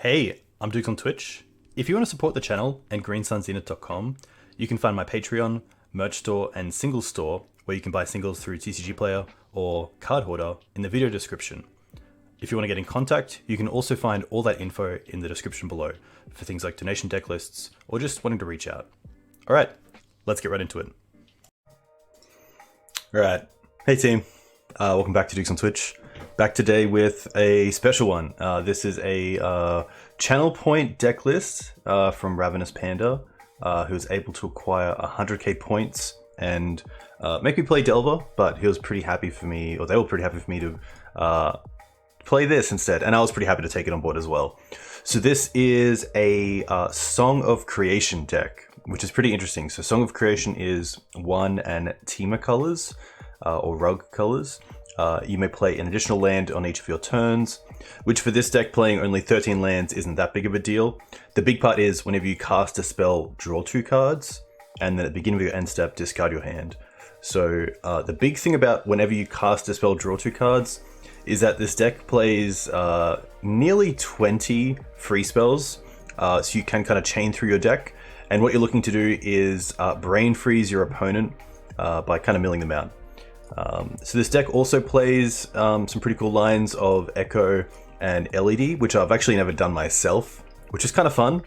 Hey, I'm Duke on Twitch. If you want to support the channel and greensunzenith.com, you can find my Patreon, merch store, and singles store where you can buy singles through TCG Player or Card Hoarder in the video description. If you want to get in contact, you can also find all that info in the description below for things like donation deck lists or just wanting to reach out. Alright, let's get right into it. Alright, hey team, welcome back to Dukes on Twitch. Back today with a special one. This is a channel point deck list from RavPanda, who was able to acquire 100k points and make me play Delver, but he was pretty happy for me, or they were pretty happy for me to play this instead, and I was pretty happy to take it on board as well. So this is a Song of Creation deck, which is pretty interesting. So Song of Creation is 1 and Temur colors, or Rug colors. You may play an additional land on each of your turns, which for this deck playing only 13 lands isn't that big of a deal. The big part is whenever you cast a spell, draw 2 cards, and then at the beginning of your end step, discard your hand. So the big thing about whenever you cast a spell, draw 2 cards, is that this deck plays nearly 20 free spells, so you can kind of chain through your deck. And what you're looking to do is brain freeze your opponent by kind of milling them out. So this deck also plays some pretty cool lines of Echo and LED, which I've actually never done myself, which is kind of fun.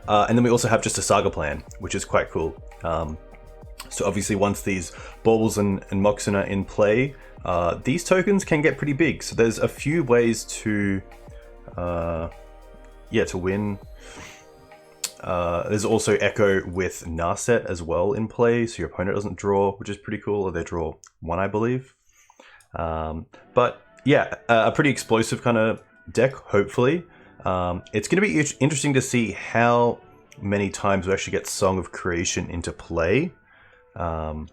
And then we also have just a Saga plan, which is quite cool. So obviously once these Baubles and Moxen are in play, these tokens can get pretty big. So there's a few ways to win. There's also Echo with Narset as well in play, so your opponent doesn't draw, which is pretty cool, or they draw 1, I believe. But yeah, a pretty explosive kind of deck, hopefully. It's going to be interesting to see how many times we actually get Song of Creation into play. And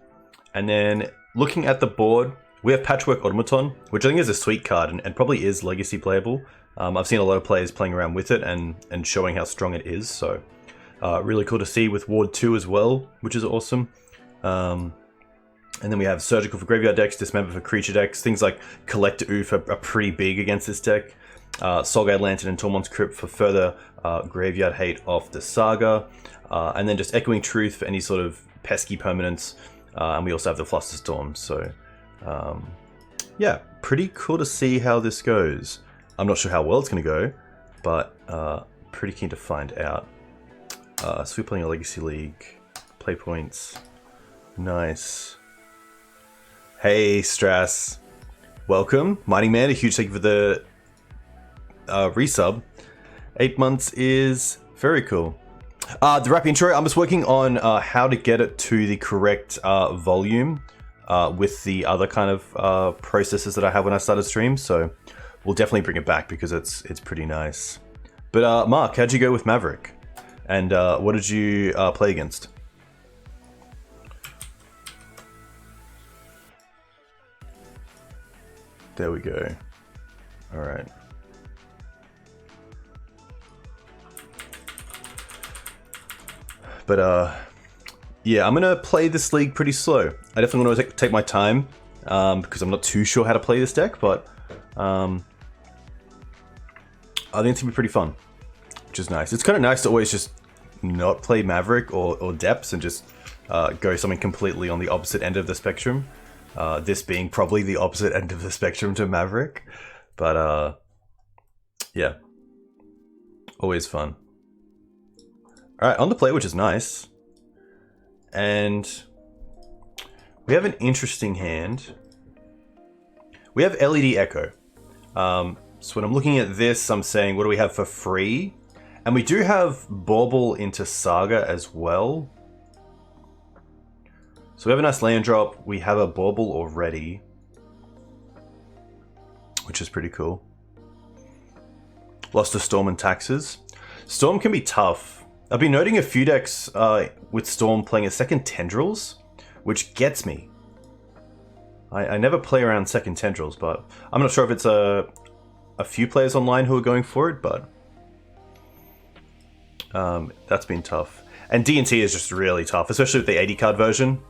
then looking at the board, we have Patchwork Automaton, which I think is a sweet card and probably is legacy playable. I've seen a lot of players playing around with it and showing how strong it is, so really cool to see with Ward 2 as well, which is awesome. And then we have Surgical for graveyard decks, Dismember for creature decks. Things like Collector Oof are pretty big against this deck. Soulguide Lantern and Tormod's Crypt for further graveyard hate off the Saga. And then just Echoing Truth for any sort of pesky permanents. And we also have the Flusterstorm. So yeah, pretty cool to see how this goes. I'm not sure how well it's going to go, but pretty keen to find out. So we're playing a Legacy League. Play points. Nice. Hey, Strass. Welcome. Mining Man, a huge thank you for the resub. 8 months is very cool. The rap intro, I'm just working on how to get it to the correct volume with the other kind of processes that I have when I started stream, so we'll definitely bring it back because it's pretty nice. But Mark, how'd you go with Maverick? And what did you play against? There we go. All right. But yeah, I'm gonna play this league pretty slow. I definitely want to take my time because I'm not too sure how to play this deck, but I think it's gonna be pretty fun, which is nice. It's kind of nice to always just not play Maverick or Depths and just go something completely on the opposite end of the spectrum. This being probably the opposite end of the spectrum to Maverick, but yeah, always fun. All right, on the play, which is nice, and we have an interesting hand. We have LED Echo. So when I'm looking at this, I'm saying, what do we have for free? And we do have Bauble into Saga as well. So we have a nice land drop. We have a Bauble already, which is pretty cool. Lost to Storm and Taxes. Storm can be tough. I've been noting a few decks with Storm playing a second Tendrils, which gets me. I never play around second Tendrils, but I'm not sure if it's a few players online who are going for it, but that's been tough. And D&T is just really tough, especially with the 80 card version.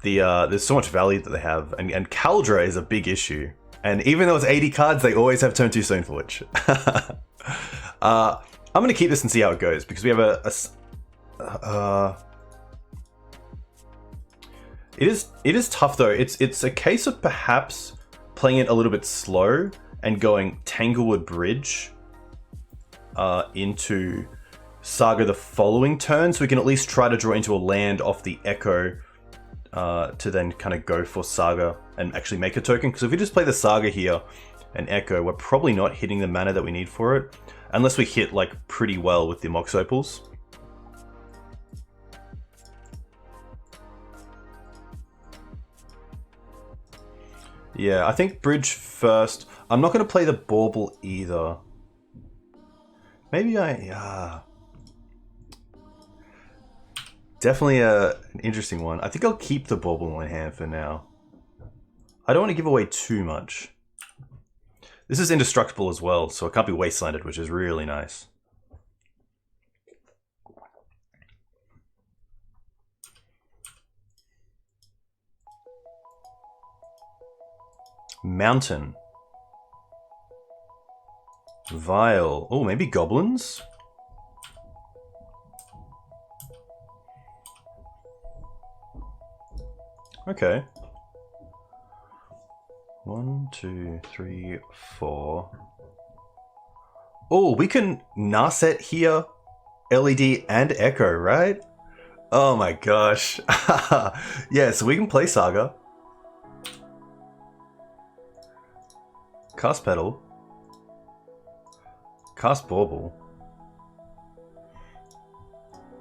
There's so much value that they have, and Caldra is a big issue. And even though it's 80 cards, they always have turn 2 Stoneforge. I'm going to keep this and see how it goes, because we have it is tough though. It's a case of perhaps playing it a little bit slow and going Tanglewood Bridge into Saga the following turn, so we can at least try to draw into a land off the Echo to then kind of go for Saga and actually make a token. Because if we just play the Saga here and Echo, we're probably not hitting the mana that we need for it, unless we hit like pretty well with the Mox Opals. Yeah, I think Bridge first. I'm not going to play the Bauble either. Maybe definitely an interesting one. I think I'll keep the Bauble in my hand for now. I don't want to give away too much. This is indestructible as well, so it can't be wastelanded, which is really nice. Mountain. Vial. Oh, maybe Goblins? Okay. 1, 2, 3, 4. Oh, we can Narset here, LED and Echo, right? Oh my gosh. Yeah, so we can play Saga. Cast Petal. Cast Bauble.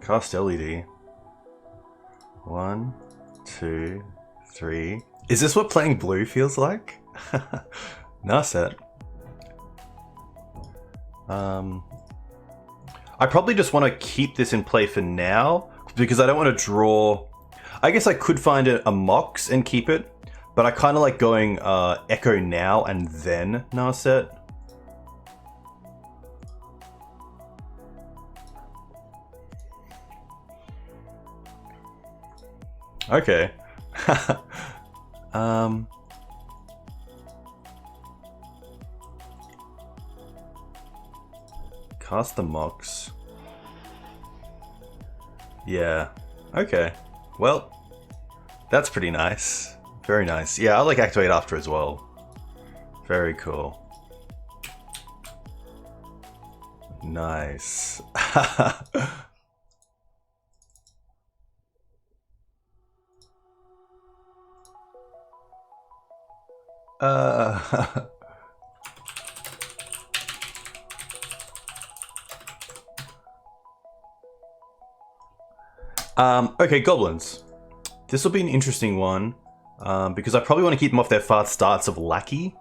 Cast LED. 1, 2, 3. Is this what playing blue feels like? Narset. I probably just want to keep this in play for now, because I don't want to draw... I guess I could find a Mox and keep it, but I kind of like going Echo now and then Narset. Okay. Cast the Mox. Yeah. Okay. Well, that's pretty nice. Very nice. Yeah, I like Activate After as well. Very cool. Nice. Okay, Goblins. This will be an interesting one, because I probably want to keep them off their fast starts of Lackey.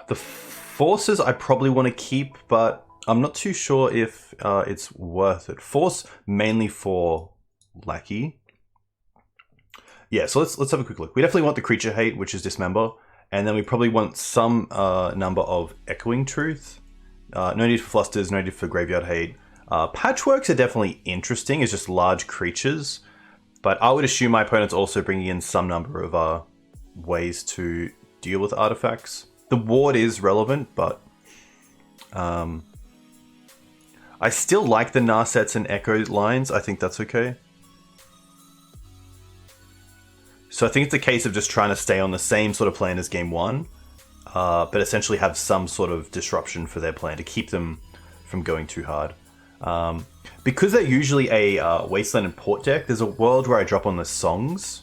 The Forces I probably want to keep, but I'm not too sure if it's worth it. Force mainly for Lackey. Yeah, so let's have a quick look. We definitely want the Creature Hate, which is Dismember, and then we probably want some number of Echoing Truth. No need for Flusters, no need for Graveyard Hate. Patchworks are definitely interesting, it's just large creatures, but I would assume my opponent's also bringing in some number of ways to deal with artifacts. The Ward is relevant, but I still like the Narsets and Echo lines. I think that's okay. So I think it's a case of just trying to stay on the same sort of plan as game one, but essentially have some sort of disruption for their plan to keep them from going too hard. Because they're usually a Wasteland and Port deck, there's a world where I drop on the Songs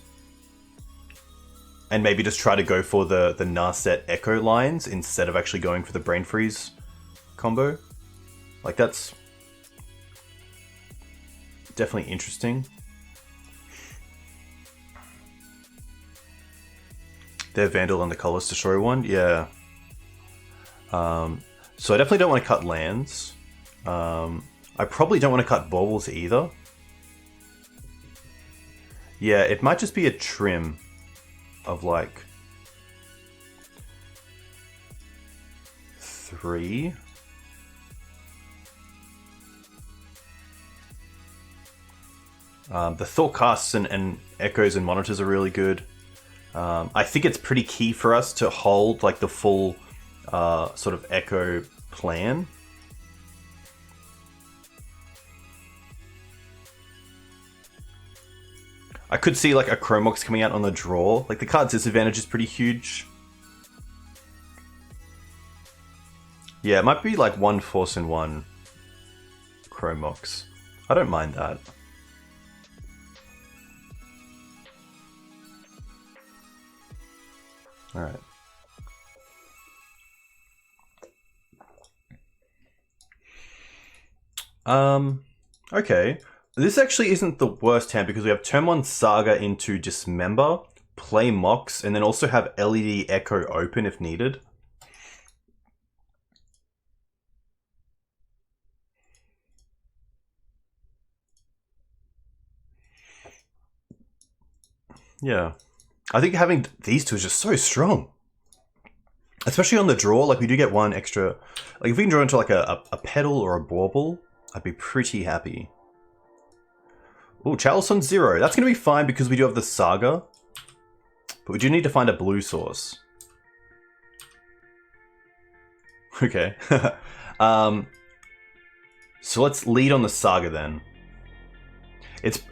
and maybe just try to go for the Narset Echo lines instead of actually going for the Brain Freeze combo. Like, that's definitely interesting. Their Vandal and the Colorless Destroy one, yeah. So I definitely don't want to cut lands. I probably don't want to cut Baubles either. Yeah, it might just be a trim of like 3. The Thought Casts and Echoes and Monitors are really good. I think it's pretty key for us to hold like the full sort of echo plan. I could see like a Chromox coming out on the draw. Like the card's disadvantage is pretty huge. Yeah, it might be like one Force and one Chromox. I don't mind that. Alright. Okay. This actually isn't the worst hand because we have turn 1 Saga into Dismember, play Mox, and then also have LED Echo open if needed. Yeah. I think having these two is just so strong. Especially on the draw, like we do get one extra... Like if we can draw into like a Petal or a Bauble, I'd be pretty happy. Ooh, Chalice on 0. That's going to be fine because we do have the Saga. But we do need to find a blue source. Okay. So let's lead on the Saga then.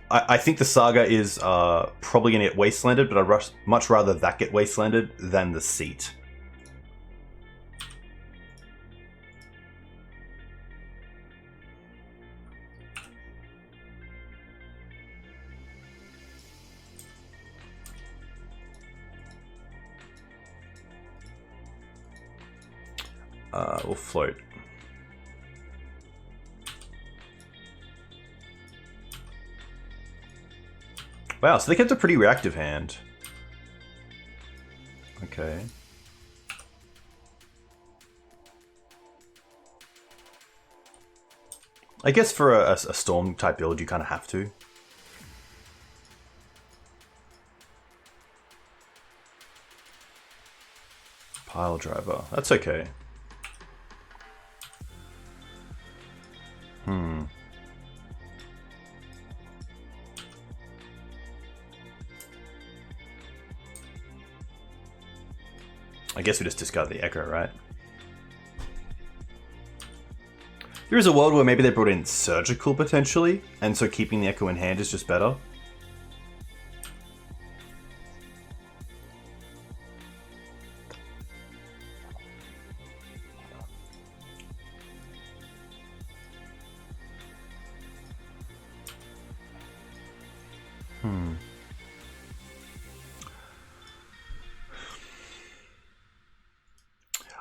I think the Saga is probably going to get wastelanded, but I'd much rather that get wastelanded than the Seat. We'll float. Wow, so they kept a pretty reactive hand. Okay. I guess for a storm type build, you kind of have to. Pile driver. That's okay. I guess we just discard the Echo, right? There is a world where maybe they brought in Surgical potentially, and so keeping the Echo in hand is just better.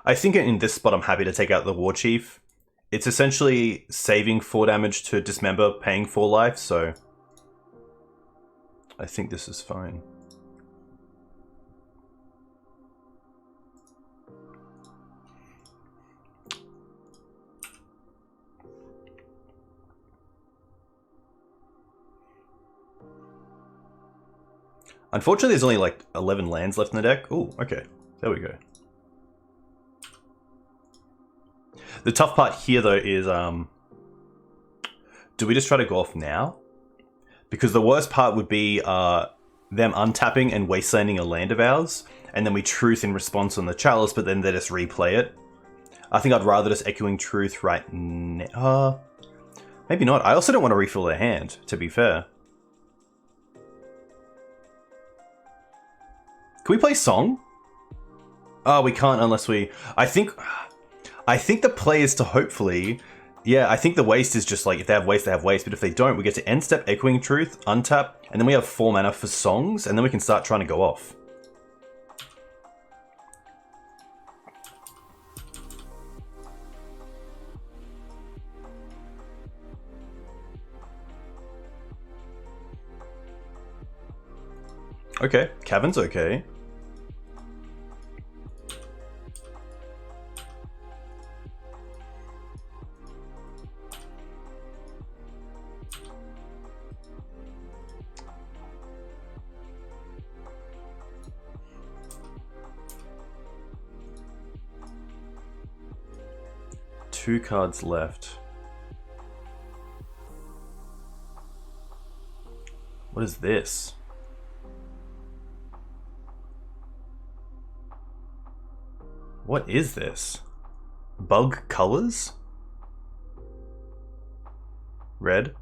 I think in this spot I'm happy to take out the War Chief. It's essentially saving 4 damage to Dismember, paying 4 life, so I think this is fine. Unfortunately, there's only like 11 lands left in the deck. Ooh, okay. There we go. The tough part here, though, is do we just try to go off now? Because the worst part would be them untapping and wastelanding a land of ours, and then we Truth in response on the Chalice, but then they just replay it. I think I'd rather just Echoing Truth right now. Maybe not. I also don't want to refill their hand, to be fair. Can we play Song? Oh, we can't unless we... I think the play is to hopefully... Yeah, I think the waste is just like, if they have waste, they have waste. But if they don't, we get to end step Echoing Truth, untap, and then we have 4 mana for Songs, and then we can start trying to go off. Okay, Cavern's okay. Two cards left. What is this? What is this? Bug colors? Red,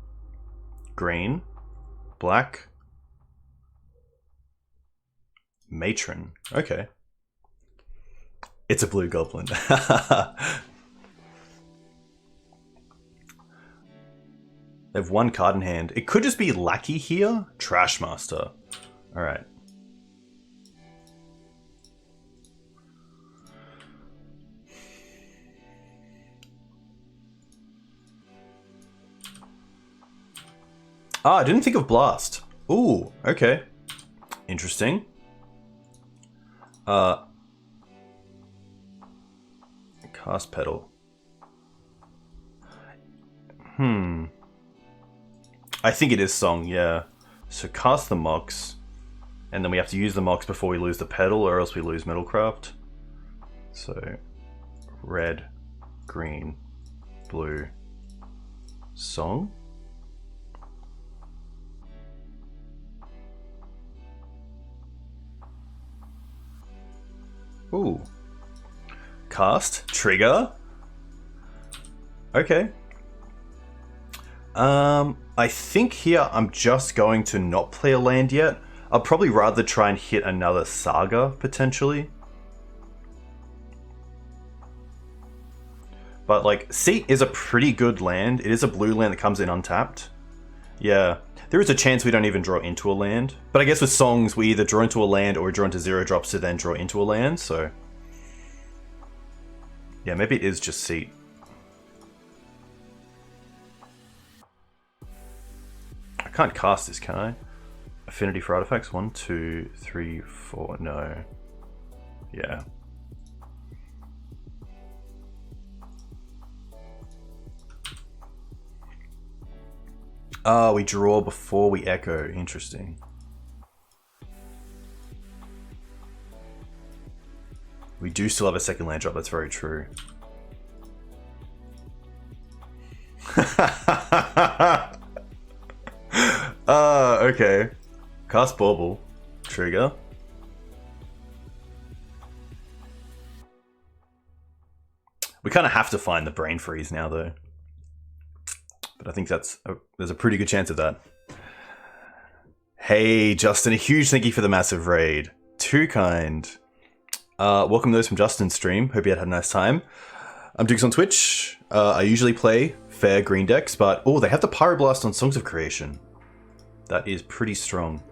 green, black, matron. Okay. It's a blue goblin. They have one card in hand. It could just be Lackey here. Trashmaster. Alright. Ah, I didn't think of Blast. Ooh, okay. Interesting. Cast Pedal. I think it is Song, yeah. So cast the Mox, and then we have to use the Mox before we lose the pedal, or else we lose Metalcraft. So, red, green, blue, Song. Ooh. Cast, trigger. Okay. I think here I'm just going to not play a land yet. I'll probably rather try and hit another Saga, potentially. But, like, Seat is a pretty good land. It is a blue land that comes in untapped. Yeah. There is a chance we don't even draw into a land. But I guess with Songs, we either draw into a land or we draw into 0-drops to then draw into a land, so... yeah, maybe it is just Seat. I can't cast this, can I? Affinity for artifacts? 1, 2, 3, 4. No. Yeah. We draw before we echo. Interesting. We do still have a second land drop. That's very true. Okay. Cast Bauble. Trigger. We kind of have to find the Brain Freeze now, though. But I think there's a pretty good chance of that. Hey, Justin, a huge thank you for the massive raid. Too kind. Welcome those from Justin's stream. Hope you had a nice time. I'm Dukes on Twitch. I usually play fair green decks, but oh, they have the Pyroblast on Songs of Creation. That is pretty strong.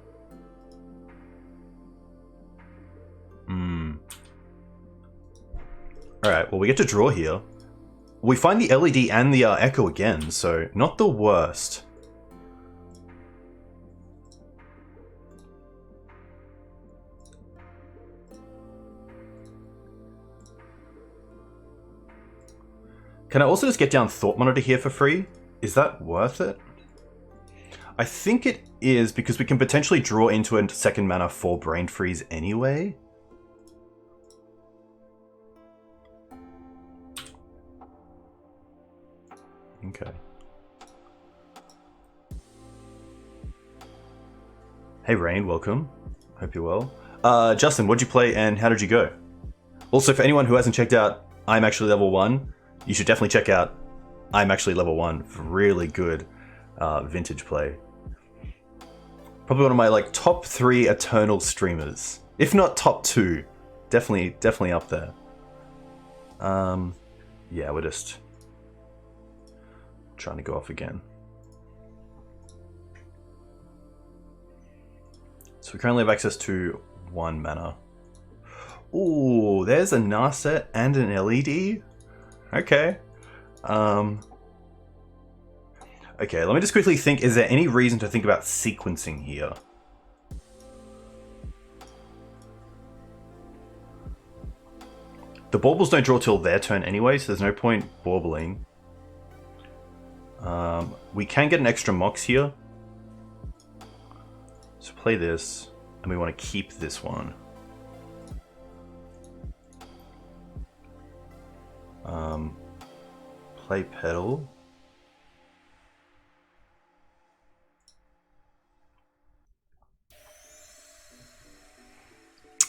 Alright, well we get to draw here. We find the LED and the Echo again, so not the worst. Can I also just get down Thought Monitor here for free? Is that worth it? I think it is, because we can potentially draw into a second mana for Brain Freeze anyway. Okay. Hey Rain, welcome. Hope you're well. Justin, what'd you play and how did you go? Also, for anyone who hasn't checked out I'm Actually Level 1, you should definitely check out I'm Actually Level 1. Really good vintage play. Probably one of my like top 3 eternal streamers. If not top 2. Definitely up there. Yeah, we're just trying to go off again. So we currently have access to 1 mana. Ooh, there's a Narset and an LED. Okay. Okay, let me just quickly think, is there any reason to think about sequencing here? The Baubles don't draw till their turn anyway, so there's no point Baubling. We can get an extra Mox here. So play this, and we want to keep this one. Play Pedal.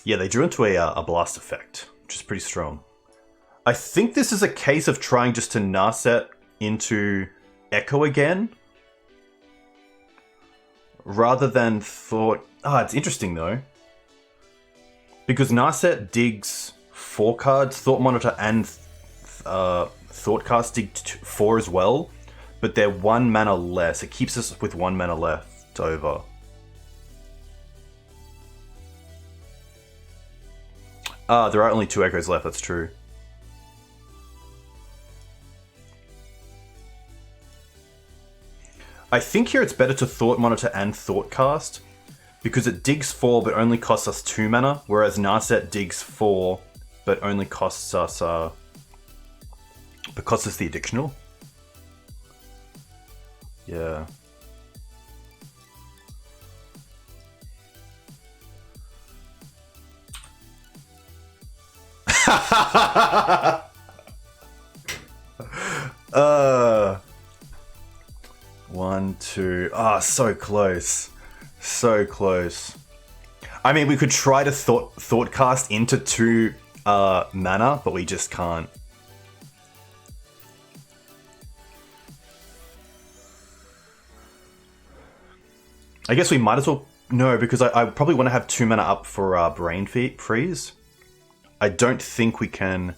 Yeah, they drew into a Blast effect, which is pretty strong. I think this is a case of trying just to Narset into Echo again. Rather than Thought... it's interesting though. Because Narset digs 4 cards, Thought Monitor and Thoughtcast dig 4 as well. But they're 1 mana less. It keeps us with 1 mana left over. There are only 2 Echoes left, that's true. I think here it's better to Thought Monitor and Thoughtcast, because it digs 4 but only costs us 2 mana, whereas Narset digs 4 but only costs us because it's the additional. Yeah. One, two. So close. So close. I mean, we could try to Thoughtcast into 2 mana, but we just can't. I guess we might as well... No, because I probably want to have 2 mana up for Brain Freeze. I don't think we can...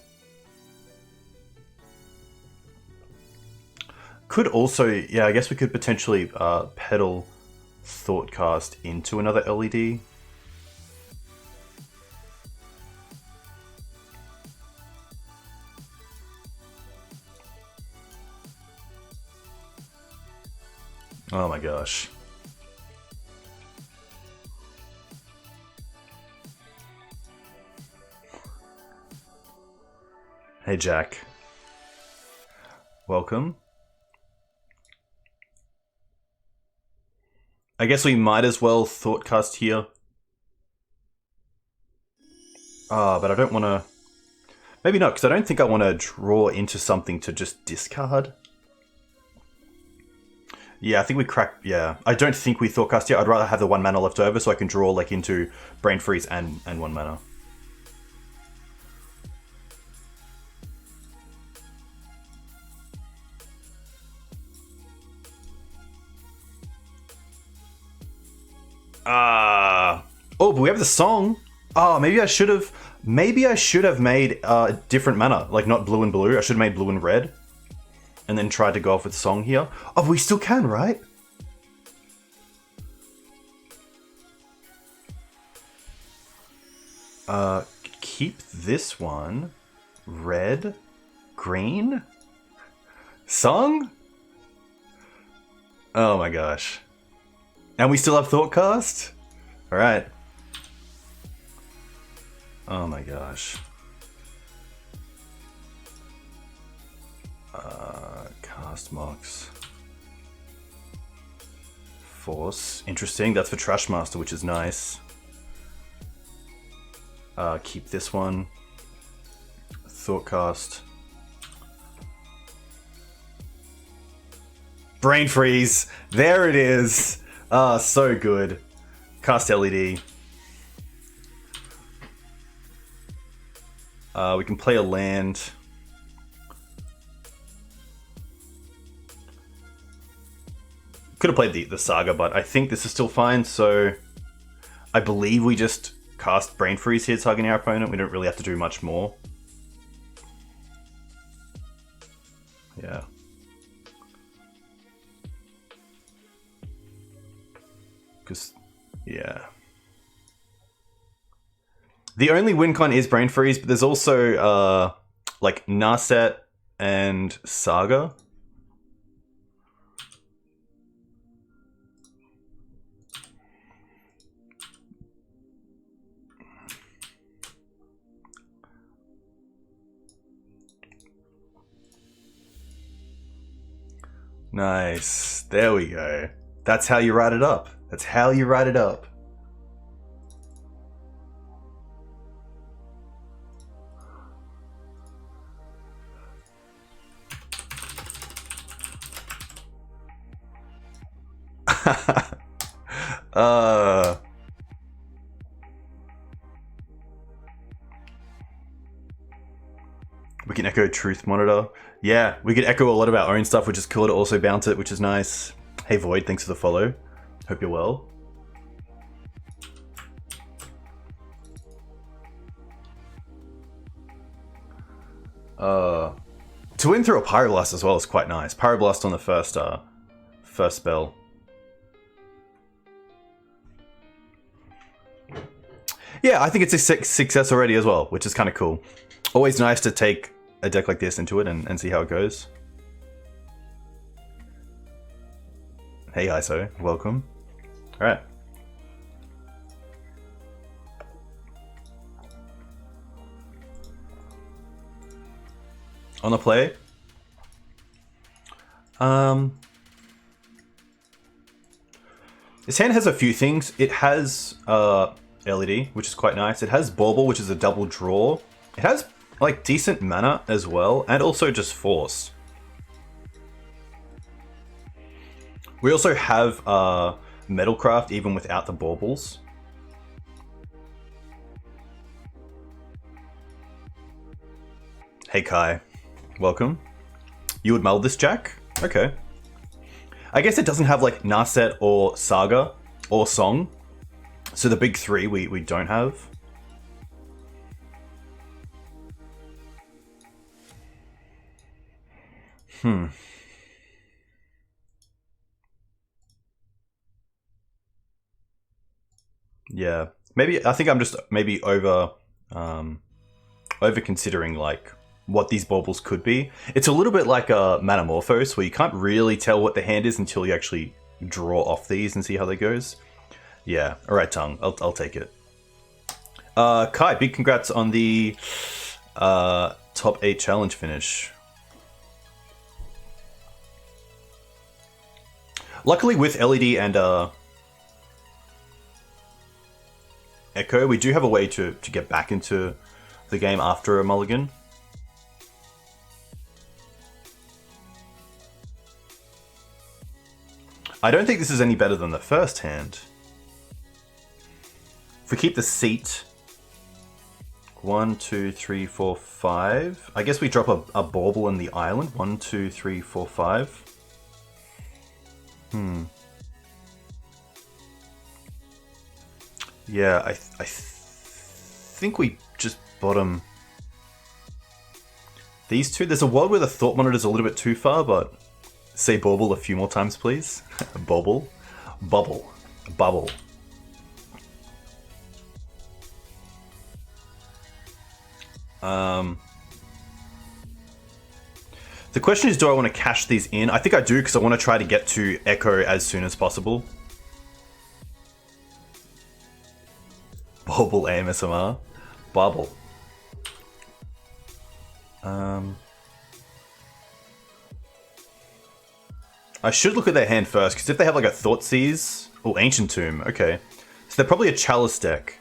Could also... Yeah, I guess we could potentially pedal Thoughtcast into another LED. Oh my gosh. Hey Jack. Welcome. I guess we might as well Thoughtcast here. But I don't want to... Maybe not, because I don't think I want to draw into something to just discard. Yeah, I think we crack... Yeah, I don't think we Thoughtcast here. I'd rather have the 1 mana left over so I can draw like into Brain Freeze and 1 mana. Oh, but we have the song. Maybe I should have made different mana, like not blue and blue. I should have made blue and red, and then tried to go off with song here. Oh, but we still can, right? Keep this one red, green, song. Oh my gosh. And we still have Thoughtcast? Alright. Oh my gosh. Cast Mox. Force. Interesting. That's for Trashmaster, which is nice. Keep this one. Thoughtcast. Brain Freeze! There it is! So good. Cast LED. We can play a land. Could have played the Saga, but I think this is still fine, so... I believe we just cast Brain Freeze here, targeting our opponent. We don't really have to do much more. Yeah. Because, yeah. The only win con is Brain Freeze, but there's also, like, Narset and Saga. Nice. There we go. That's how you write it up. That's how you write it up. We can Echo Truth Monitor. Yeah, we could echo a lot of our own stuff, which is cool to also bounce it, which is nice. Hey Void, thanks for the follow. Hope you're well. To win through a Pyroblast as well is quite nice. Pyroblast on the first spell. Yeah, I think it's a success already as well, which is kind of cool. Always nice to take a deck like this into it and see how it goes. Hey ISO, welcome. Alright. On the play. This hand has a few things. It has LED, which is quite nice. It has Bauble, which is a double draw. It has like decent mana as well, and also just Force. We also have Metalcraft even without the Baubles. Hey Kai, welcome. You would mull this Jack? Okay. I guess it doesn't have like Narset or Saga or Song. So the big three we don't have. Yeah. Maybe I think I'm just maybe over considering like what these baubles could be. It's a little bit like a Metamorphose, where you can't really tell what the hand is until you actually draw off these and see how that goes. Yeah, alright Tongue, I'll take it. Kai, big congrats on the top 8 challenge finish. Luckily with LED and Echo, we do have a way to get back into the game after a mulligan. I don't think this is any better than the first hand. If we keep the seat, 1, 2, 3, 4, 5. I guess we drop a bauble in the island. 1, 2, 3, 4, 5. Yeah, I think we just bottom these two. There's a world where the Thought Monitor is a little bit too far, but say bauble a few more times, please. Bauble. Bubble. Bubble. The question is, do I want to cash these in? I think I do, because I want to try to get to Echo as soon as possible. Bauble AMSMR. Bubble. I should look at their hand first, because if they have like a Thoughtseize... Oh, Ancient Tomb, okay. So they're probably a Chalice deck.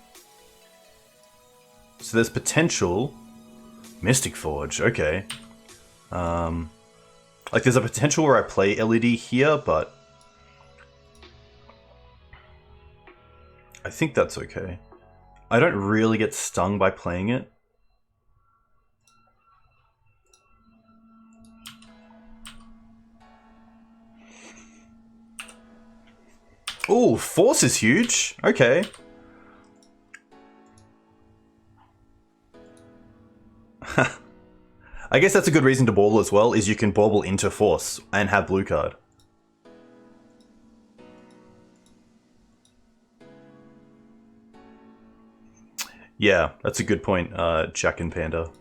So there's potential... Mystic Forge, okay. Like there's a potential where I play LED here, but... I think that's okay. I don't really get stung by playing it. Ooh, Force is huge. Okay. I guess that's a good reason to bauble as well, is you can bauble into Force and have blue card. Yeah, that's a good point, Jack and Panda.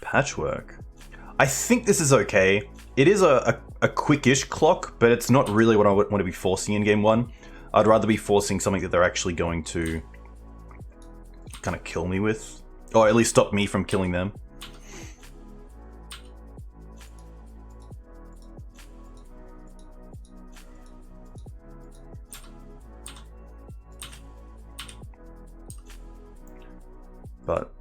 Patchwork. I think this is okay. It is a quickish clock, but it's not really what I want to be forcing in game one. I'd rather be forcing something that they're actually going to kind of kill me with. Or at least stop me from killing them. But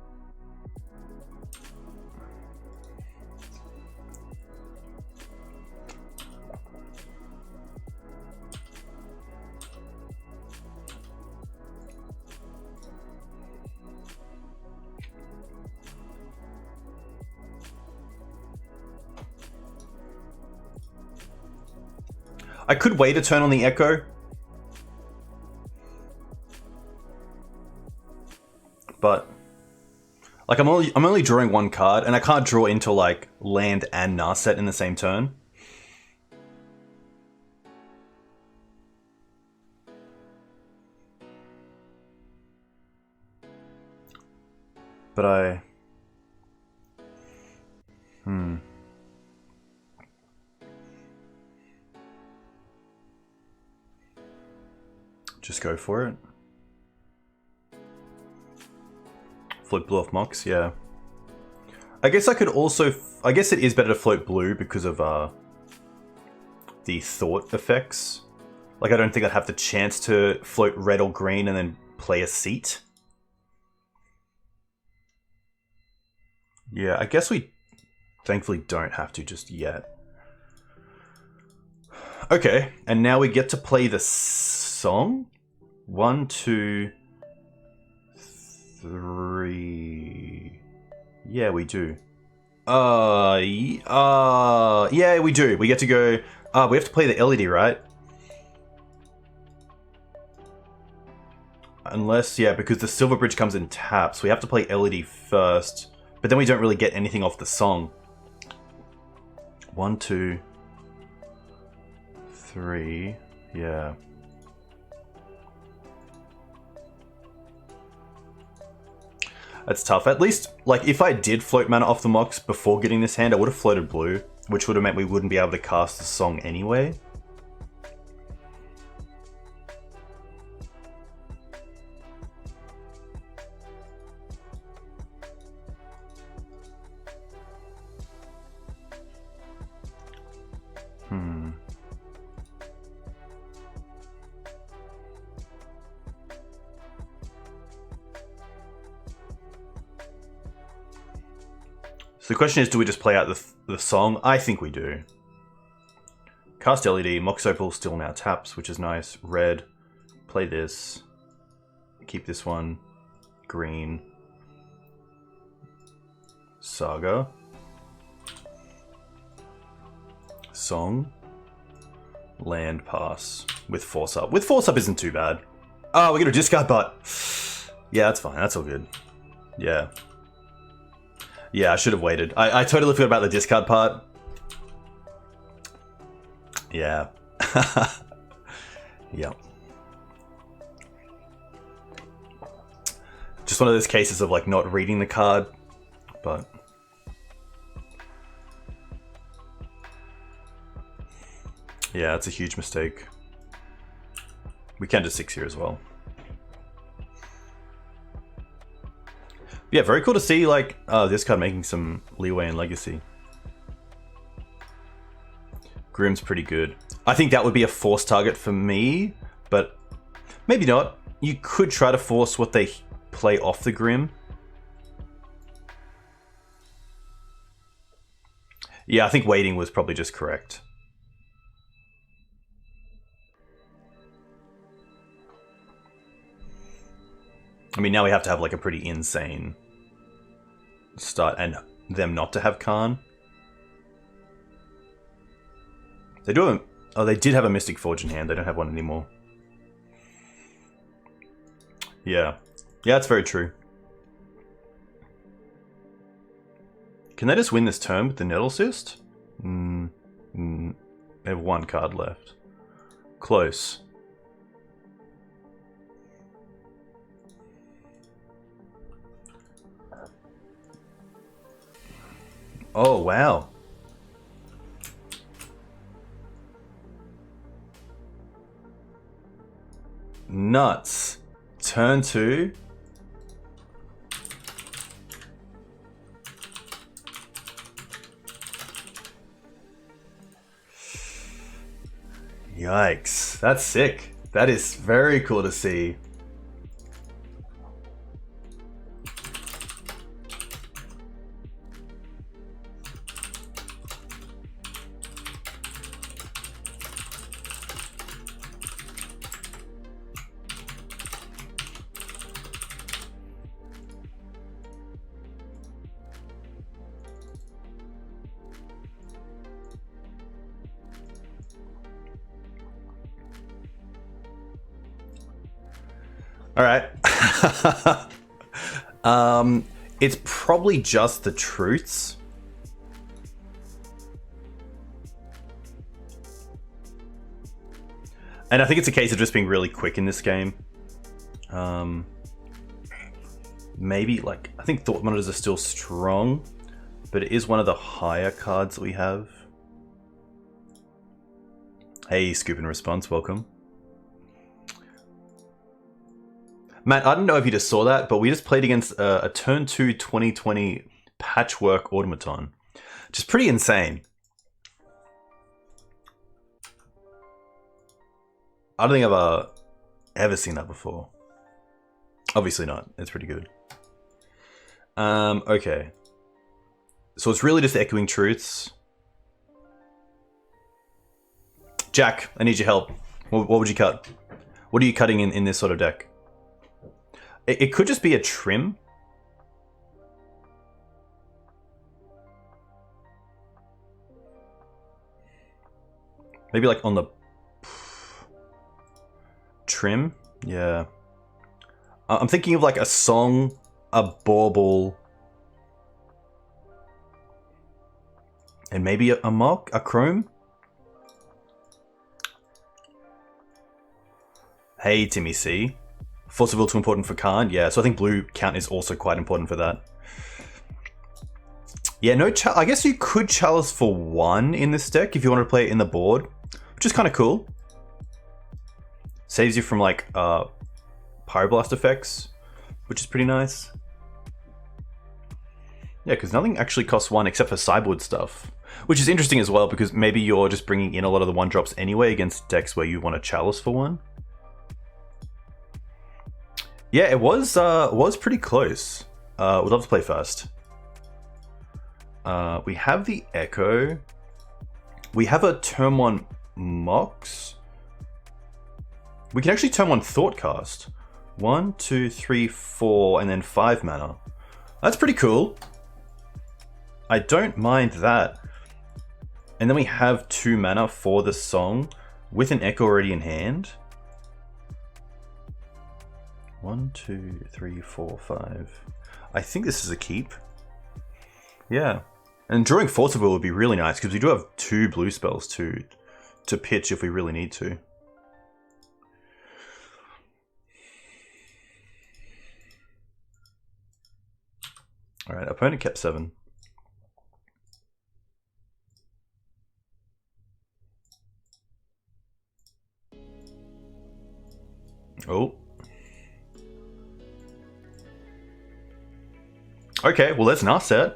I could wait a turn on the Echo. But like I'm only drawing one card, and I can't draw into like land and Narset in the same turn. But I... Just go for it. Float blue off Mox, yeah. I guess I could also... I guess it is better to float blue because of the thought effects. Like, I don't think I'd have the chance to float red or green and then play a seat. Yeah, I guess we thankfully don't have to just yet. Okay, and now we get to play the song. 1, 2, 3. Yeah, we do. Yeah, we do. We get to go. We have to play the LED, right? Unless, yeah, because the Silver Bridge comes in taps. We have to play LED first. But then we don't really get anything off the song. 1, 2, 3. Yeah. That's tough. At least, like, if I did float mana off the Mox before getting this hand, I would have floated blue, which would have meant we wouldn't be able to cast the song anyway. So the question is, do we just play out the song? I think we do. Cast LED, Mox Opal still now taps, which is nice. Red, play this. Keep this one. Green. Saga. Song. Land, pass. With Force Up. With Force Up isn't too bad. Oh, we're gonna discard, but... Yeah, that's fine. That's all good. Yeah. Yeah, I should have waited. I totally forgot about the discard part. Yeah. Yep. Just one of those cases of like not reading the card, but... Yeah, it's a huge mistake. We can do 6 here as well. Yeah, very cool to see, like, this card making some leeway in Legacy. Grim's pretty good. I think that would be a force target for me, but maybe not. You could try to force what they play off the Grim. Yeah, I think waiting was probably just correct. I mean, now we have to have, like, a pretty insane start, and them not to have Khan. They do have... Oh, they did have a Mystic Forge in hand. They don't have one anymore. Yeah. Yeah, that's very true. Can they just win this turn with the Nettle Cyst? They have one card left. Close. Oh, wow. Nuts. Turn 2. Yikes. That's sick. That is very cool to see. All right. It's probably just the truths. And I think it's a case of just being really quick in this game. Maybe, like, I think Thought Monitors are still strong, but it is one of the higher cards that we have. Hey, Scoop and Response, welcome. Matt, I don't know if you just saw that, but we just played against a turn 2 2020 Patchwork Automaton. Which is pretty insane. I don't think I've ever seen that before. Obviously not. It's pretty good. Okay. So it's really just Echoing Truths. Jack, I need your help. What would you cut? What are you cutting in this sort of deck? It could just be a trim. Maybe like on the trim? Yeah. I'm thinking of like a song, a bauble, and maybe a mock, a chrome? Hey, Timmy C. Force of Will too important for Khan? Yeah, so I think blue count is also quite important for that. Yeah, no, I guess you could Chalice for 1 in this deck if you want to play it in the board, which is kind of cool. Saves you from like Pyroblast effects, which is pretty nice. Yeah, because nothing actually costs 1 except for sideboard stuff, which is interesting as well because maybe you're just bringing in a lot of the 1-drops anyway against decks where you want to Chalice for 1. Yeah, it was pretty close. We'd love to play first. We have the Echo. We have a turn 1 Mox. We can actually turn 1 Thoughtcast. 1, 2, 3, 4, and then 5 mana. That's pretty cool. I don't mind that. And then we have 2 mana for the song with an Echo already in hand. 1, 2, 3, 4, 5. I think this is a keep. Yeah. And drawing Force of Will would be really nice because we do have 2 blue spells to pitch if we really need to. Alright, opponent kept 7. Oh. Okay, well there's Narset.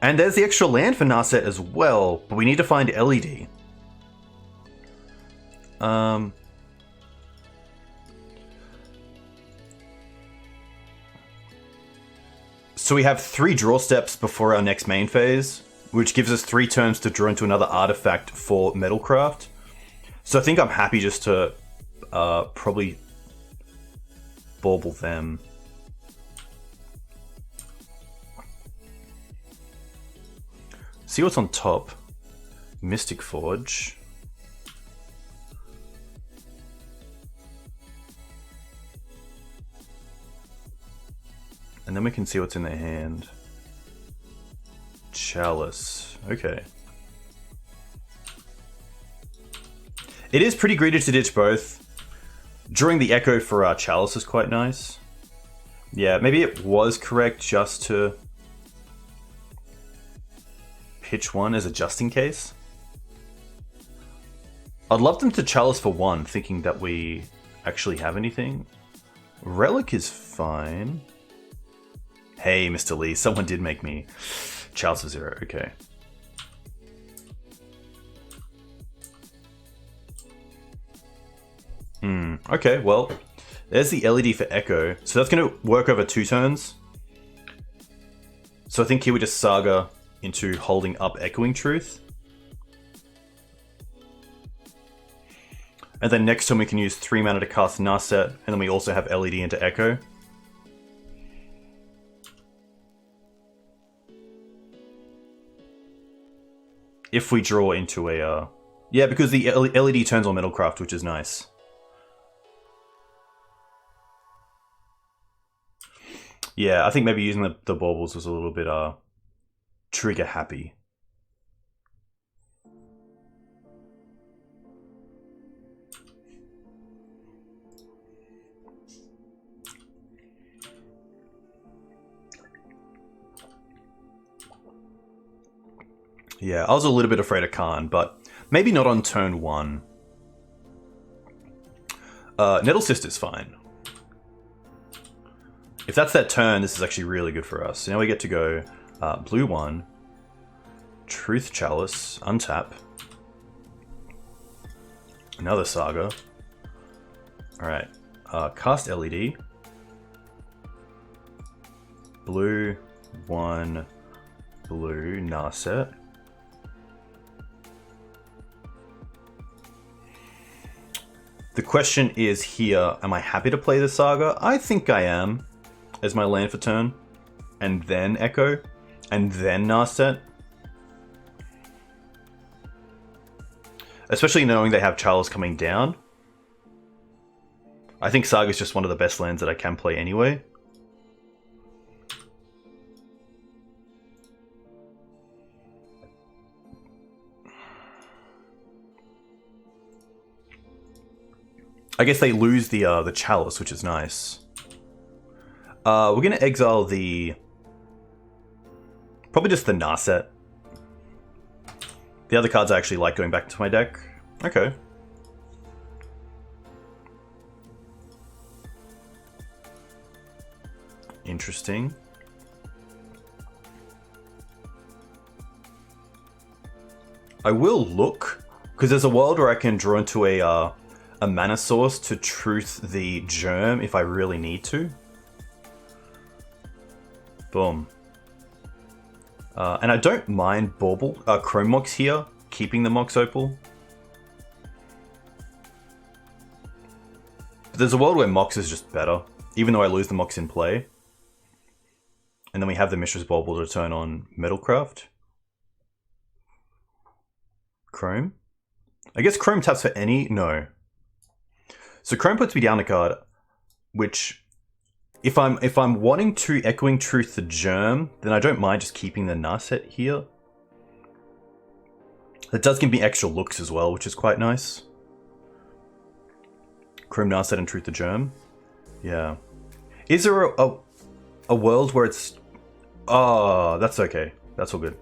And there's the extra land for Narset as well, but we need to find LED. So we have 3 draw steps before our next main phase, which gives us 3 turns to draw into another artifact for Metalcraft. So I think I'm happy just to probably bauble them. See what's on top. Mystic Forge. And then we can see what's in their hand. Chalice. Okay. It is pretty greedy to ditch both. Drawing the Echo for our Chalice is quite nice. Yeah, maybe it was correct just to pitch 1 as a just in case. I'd love them to Chalice for 1, thinking that we actually have anything. Relic is fine. Hey, Mr. Lee, someone did make me Chalice for 0. Okay. Okay, well, there's the LED for Echo. So that's going to work over 2 turns. So I think here we just Saga into holding up Echoing Truth. And then next turn we can use 3 mana to cast Narset, and then we also have LED into Echo. If we draw into a... yeah, because the LED turns on Metalcraft, which is nice. Yeah, I think maybe using the baubles was a little bit trigger happy. Yeah, I was a little bit afraid of Khan, but maybe not on turn 1. Nettle Sister's fine. If that's that turn, this is actually really good for us. So now we get to go blue 1, Truth Chalice, untap, another Saga. Alright, cast LED, blue 1, blue, Narset. The question is here, am I happy to play the Saga? I think I am, as my land for turn. And then Echo. And then Narset. Especially knowing they have Chalice coming down. I think Saga is just one of the best lands that I can play anyway. I guess they lose the Chalice, which is nice. We're gonna exile probably just the Narset. The other cards I actually like going back to my deck. Okay. Interesting. I will look, because there's a world where I can draw into a mana source to truth the germ if I really need to. Boom. And I don't mind Chrome Mox here, keeping the Mox Opal. But there's a world where Mox is just better, even though I lose the Mox in play. And then we have the Mishra's Bauble to turn on Metalcraft. Chrome. I guess Chrome taps for any? No. So Chrome puts me down a card, which if I'm wanting to Echoing Truth the Germ, then I don't mind just keeping the Narset here. It does give me extra looks as well, which is quite nice. Chrome Narset and Truth the Germ. Yeah. Is there a world where it's... Oh, that's okay. That's all good.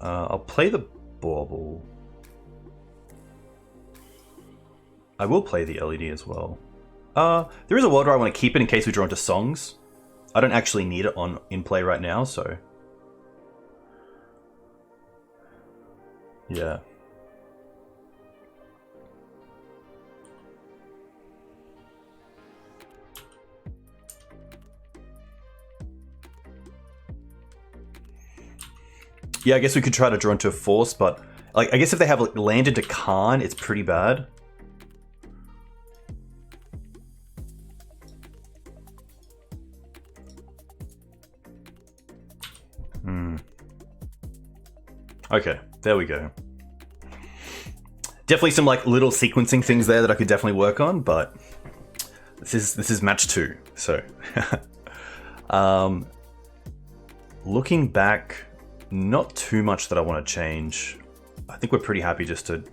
I'll play the Bauble. I will play the LED as well. There is a world where I want to keep it in case we draw into songs. I don't actually need it in play right now, so... Yeah. Yeah, I guess we could try to draw into a force, but like I guess if they have land into Khan, it's pretty bad. Okay, there we go. Definitely some like little sequencing things there that I could definitely work on, but this is match 2, so looking back, not too much that I want to change. I think we're pretty happy just to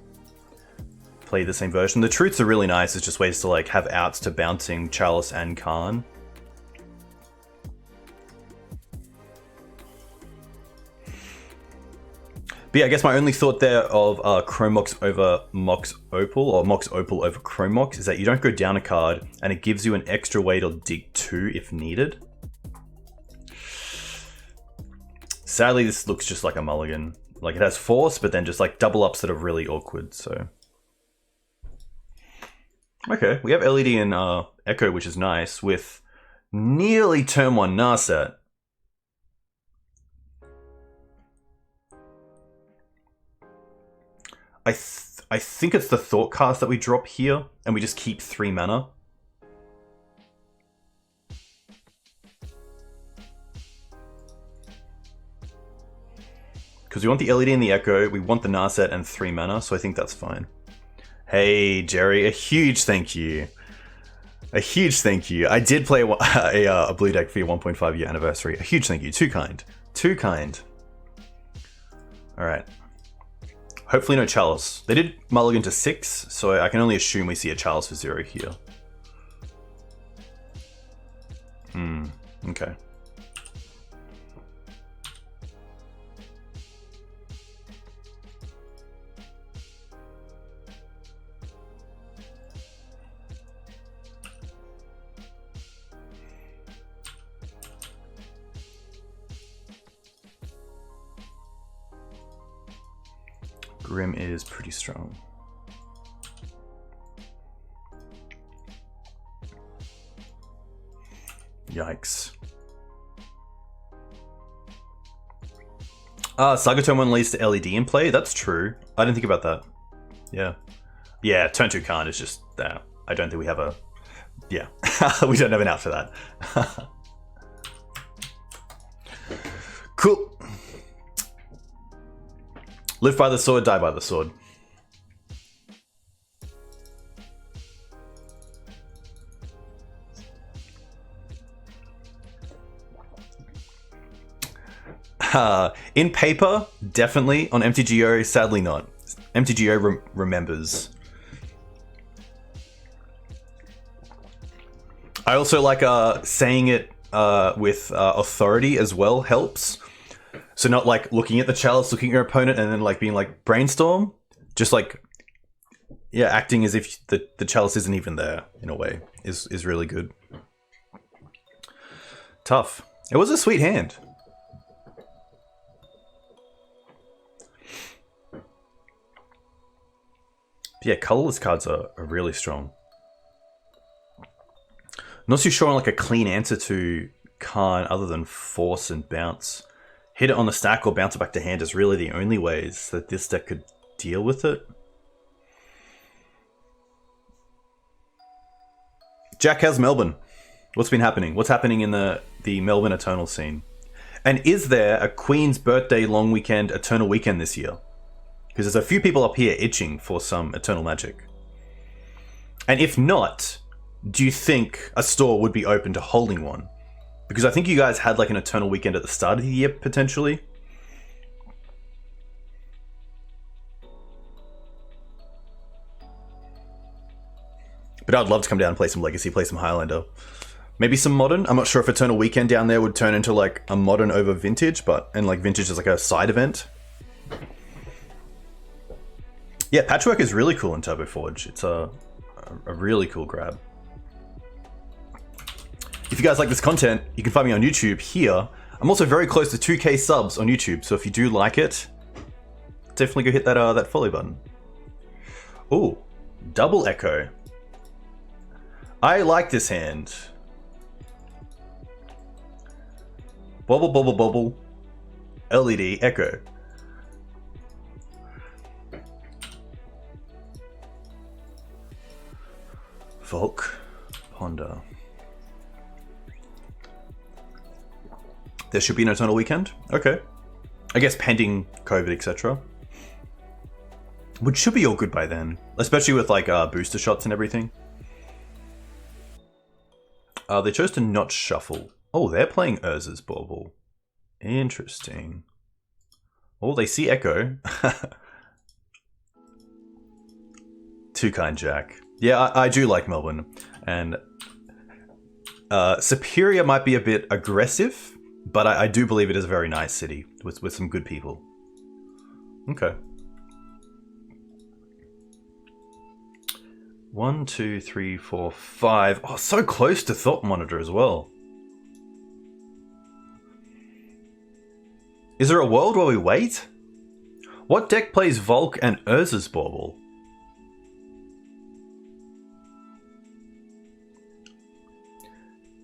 play the same version. The truths are really nice. It's just ways to like have outs to bouncing Chalice and Khan. But yeah, I guess my only thought there of Chrome Mox over Mox Opal, or Mox Opal over Chrome Mox, is that you don't go down a card, and it gives you an extra way to dig 2 if needed. Sadly, this looks just like a mulligan. Like, it has force, but then just like double ups that are really awkward, so... Okay, we have LED and Echo, which is nice, with nearly turn 1 Narset. I think it's the Thought Cast that we drop here, and we just keep 3 mana. Because Because we want the LED and the Echo, we want the Narset and 3 mana, so I think that's fine. Hey, Jerry, a huge thank you. A huge thank you. I did play a blue deck for your 1.5 year anniversary. A huge thank you. Too kind. Too kind. Alright. Hopefully no Chalice. They did mulligan to 6, so I can only assume we see a Chalice for 0 here. Okay. Grim is pretty strong. Yikes. Sagatome unleashed the LED in play? That's true. I didn't think about that. Yeah. Yeah, turn 2 can't is just that. I don't think we have a... Yeah. We don't have an out for that. Cool. Live by the sword, die by the sword. In paper, definitely. On MTGO, sadly not. MTGO remembers. I also like saying it with authority as well helps. So not like looking at the chalice, looking at your opponent, and then like being like brainstorm. Just like, yeah, acting as if the chalice isn't even there in a way is really good. Tough. It was a sweet hand. But yeah, colorless cards are really strong. Not too sure on like a clean answer to Khan other than force and bounce. Hit it on the stack or bounce it back to hand is really the only ways that this deck could deal with it. Jack, how's Melbourne? What's been happening? What's happening in the Melbourne Eternal scene? And is there a Queen's Birthday long weekend Eternal weekend this year? Because there's a few people up here itching for some Eternal Magic. And if not, do you think a store would be open to holding one? Because I think you guys had like an Eternal weekend at the start of the year, potentially. But I'd love to come down and play some Legacy, play some Highlander. Maybe some Modern. I'm not sure if Eternal Weekend down there would turn into like a Modern over Vintage, and like Vintage is like a side event. Yeah, Patchwork is really cool in Turbo Forge. It's a really cool grab. If you guys like this content, you can find me on YouTube here. I'm also very close to 2K subs on YouTube, so if you do like it, definitely go hit that follow button. Ooh, double Echo. I like this hand. Bobble, bobble, bobble. LED, Echo. Volk, Ponder. There should be an Eternal weekend? Okay. I guess pending COVID, etc. Which should be all good by then. Especially with like booster shots and everything. They chose to not shuffle. Oh, they're playing Urza's Bauble. Interesting. Oh, they see Echo. Too kind, Jack. Yeah, I do like Melbourne. And Superior might be a bit aggressive, but I do believe it is a very nice city with some good people. Okay. 1, 2, 3, 4, 5. Oh, so close to Thought Monitor as well. Is there a world where we wait? What deck plays Volk and Urza's Bauble?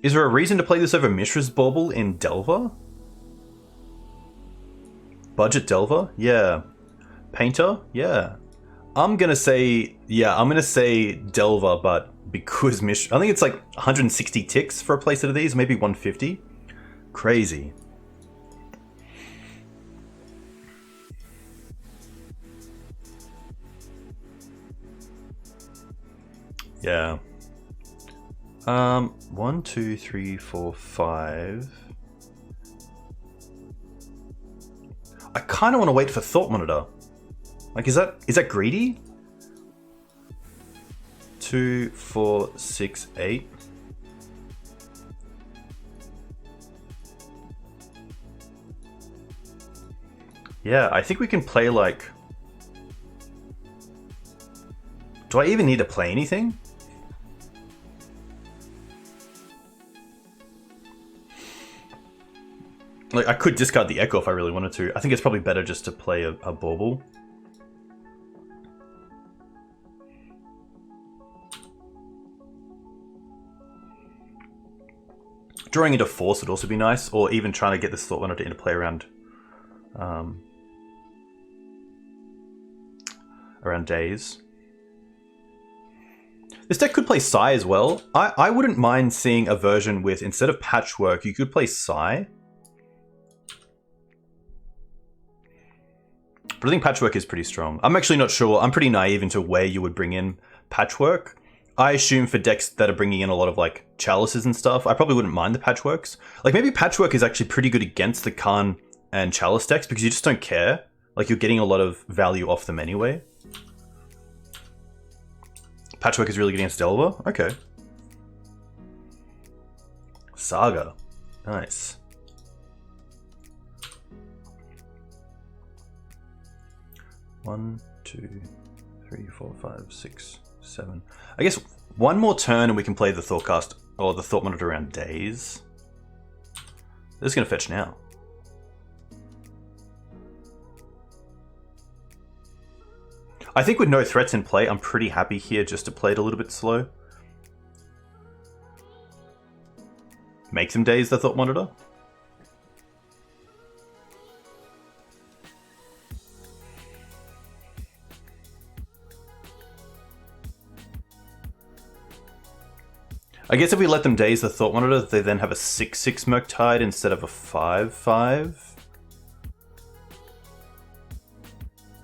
Is there a reason to play this over Mishra's Bauble in Delver? Budget Delver? Yeah. Painter? Yeah. I'm gonna say Delver, but because I think it's like 160 ticks for a playset of these, maybe 150. Crazy. Yeah. 1, 2, 3, 4, 5. I kind of want to wait for Thought Monitor. Like, is that greedy? 2, 4, 6, 8. Yeah, I think we can play like... Do I even need to play anything? Like, I could discard the Echo if I really wanted to. I think it's probably better just to play a Bauble. Drawing into Force would also be nice, or even trying to get this Thought Monitor into play around Days. This deck could play Psy as well. I wouldn't mind seeing a version with, instead of Patchwork, you could play Psy. But I think Patchwork is pretty strong. I'm actually not sure. I'm pretty naive into where you would bring in Patchwork. I assume for decks that are bringing in a lot of like Chalices and stuff, I probably wouldn't mind the Patchworks. Like maybe Patchwork is actually pretty good against the Khan and Chalice decks because you just don't care. Like you're getting a lot of value off them anyway. Patchwork is really good against Delver? Okay. Saga. Nice. One, 2, 3, 4, 5, 6, 7. I guess one more turn and we can play the Thoughtcast or the Thought Monitor around Days. This is going to fetch now. I think with no threats in play, I'm pretty happy here just to play it a little bit slow. Make some Days the Thought Monitor. I guess if we let them Daze the Thought Monitor, they then have a 6/6 Murktide instead of a 5/5.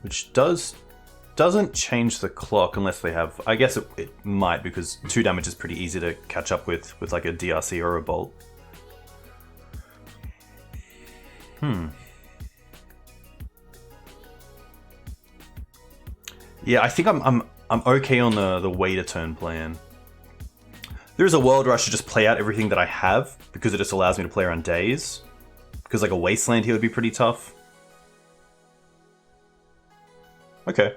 Which doesn't change the clock unless they have... I guess it might, because 2 damage is pretty easy to catch up with like a DRC or a Bolt. Yeah, I think I'm okay on the wait a turn plan. There is a world where I should just play out everything that I have, because it just allows me to play around Days. Because like a Wasteland here would be pretty tough. Okay.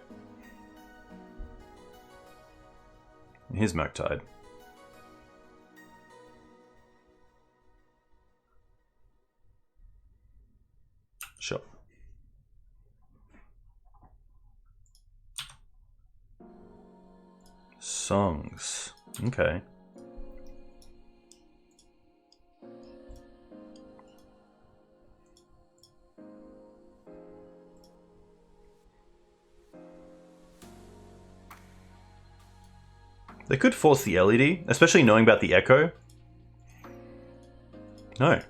Here's Murktide. Sure. Songs. Okay. They could force the LED, especially knowing about the Echo. No.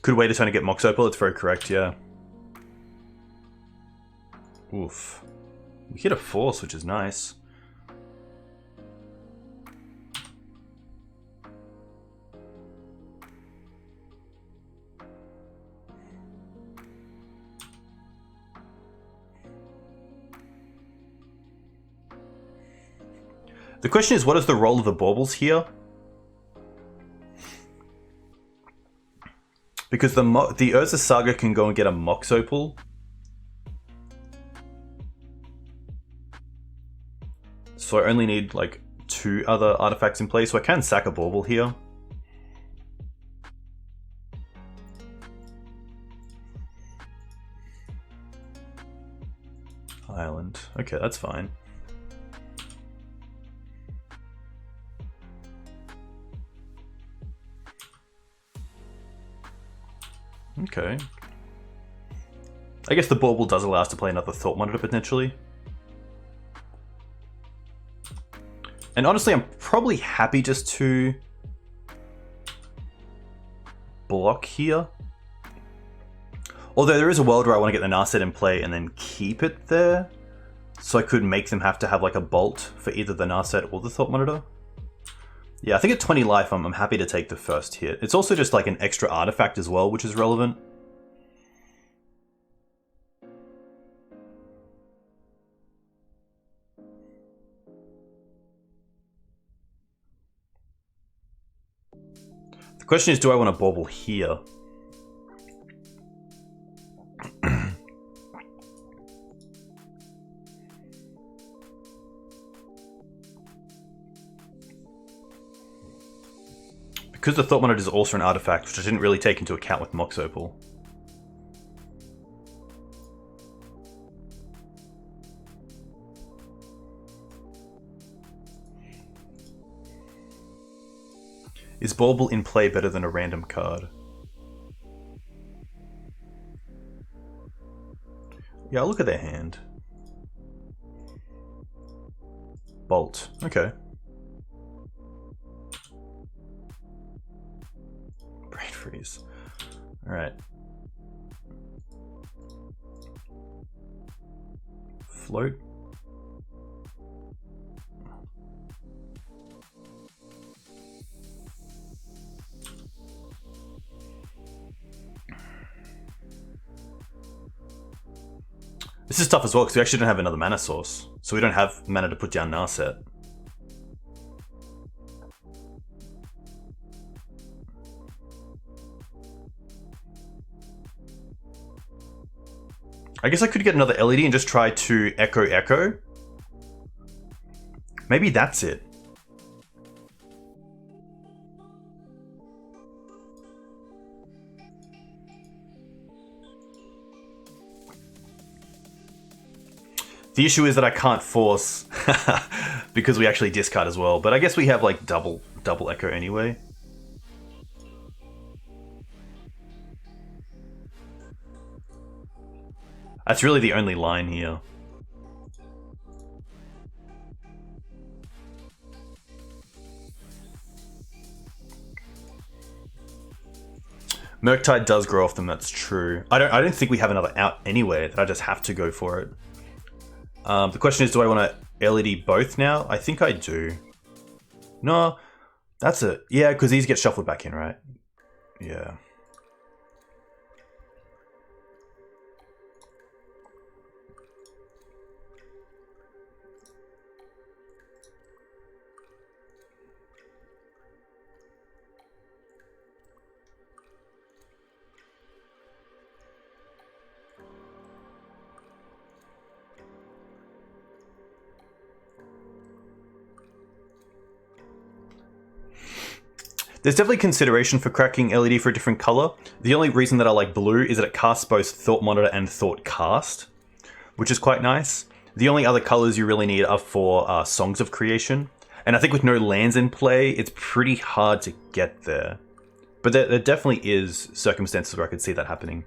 Could wait a turn to get Mox Opal, it's very correct, yeah. Oof. We hit a Force, which is nice. The question is, what is the role of the Baubles here? Because the Urza Saga can go and get a Mox Opal. So I only need like 2 other artifacts in play, so I can sack a Bauble here. Island. Okay, that's fine. Okay. I guess the Bauble does allow us to play another Thought Monitor potentially. And honestly, I'm probably happy just to block here. Although there is a world where I want to get the Narset in play and then keep it there. So I could make them have to have like a bolt for either the Narset or the Thought Monitor. Yeah, I think at 20 life, I'm happy to take the first hit. It's also just like an extra artifact as well, which is relevant. The question is, do I want to bauble here? Because the Thought Monitor is also an artifact, which I didn't really take into account with Mox Opal. Is Bauble in play better than a random card? Yeah, I'll look at their hand. Bolt. Okay. Brain freeze. Alright. Float. This is tough as well because we actually don't have another mana source. So we don't have mana to put down Narset. I guess I could get another LED and just try to Echo. Maybe that's it. The issue is that I can't force because we actually discard as well. But I guess we have like double Echo anyway. That's really the only line here. Murktide does grow off them, that's true. I don't think we have another out anyway, that I just have to go for it. The question is, do I want to LED both now? I think I do. No, that's it. Yeah, because these get shuffled back in, right? Yeah. There's definitely consideration for cracking LED for a different color. The only reason that I like blue is that it casts both Thought Monitor and Thought Cast, which is quite nice. The only other colors you really need are for Songs of Creation. And I think with no lands in play, it's pretty hard to get there. But there definitely is circumstances where I could see that happening.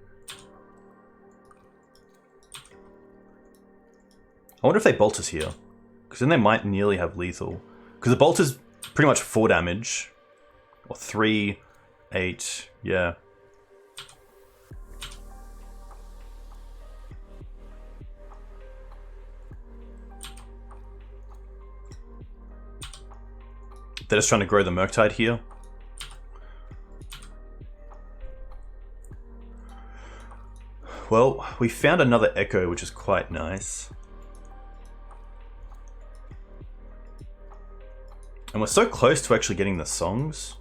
I wonder if they bolt us here, because then they might nearly have lethal. Because the bolt is pretty much 4 damage. Or 3, 8, yeah. They're just trying to grow the Murktide here. Well, we found another Echo, which is quite nice. And we're so close to actually getting the songs.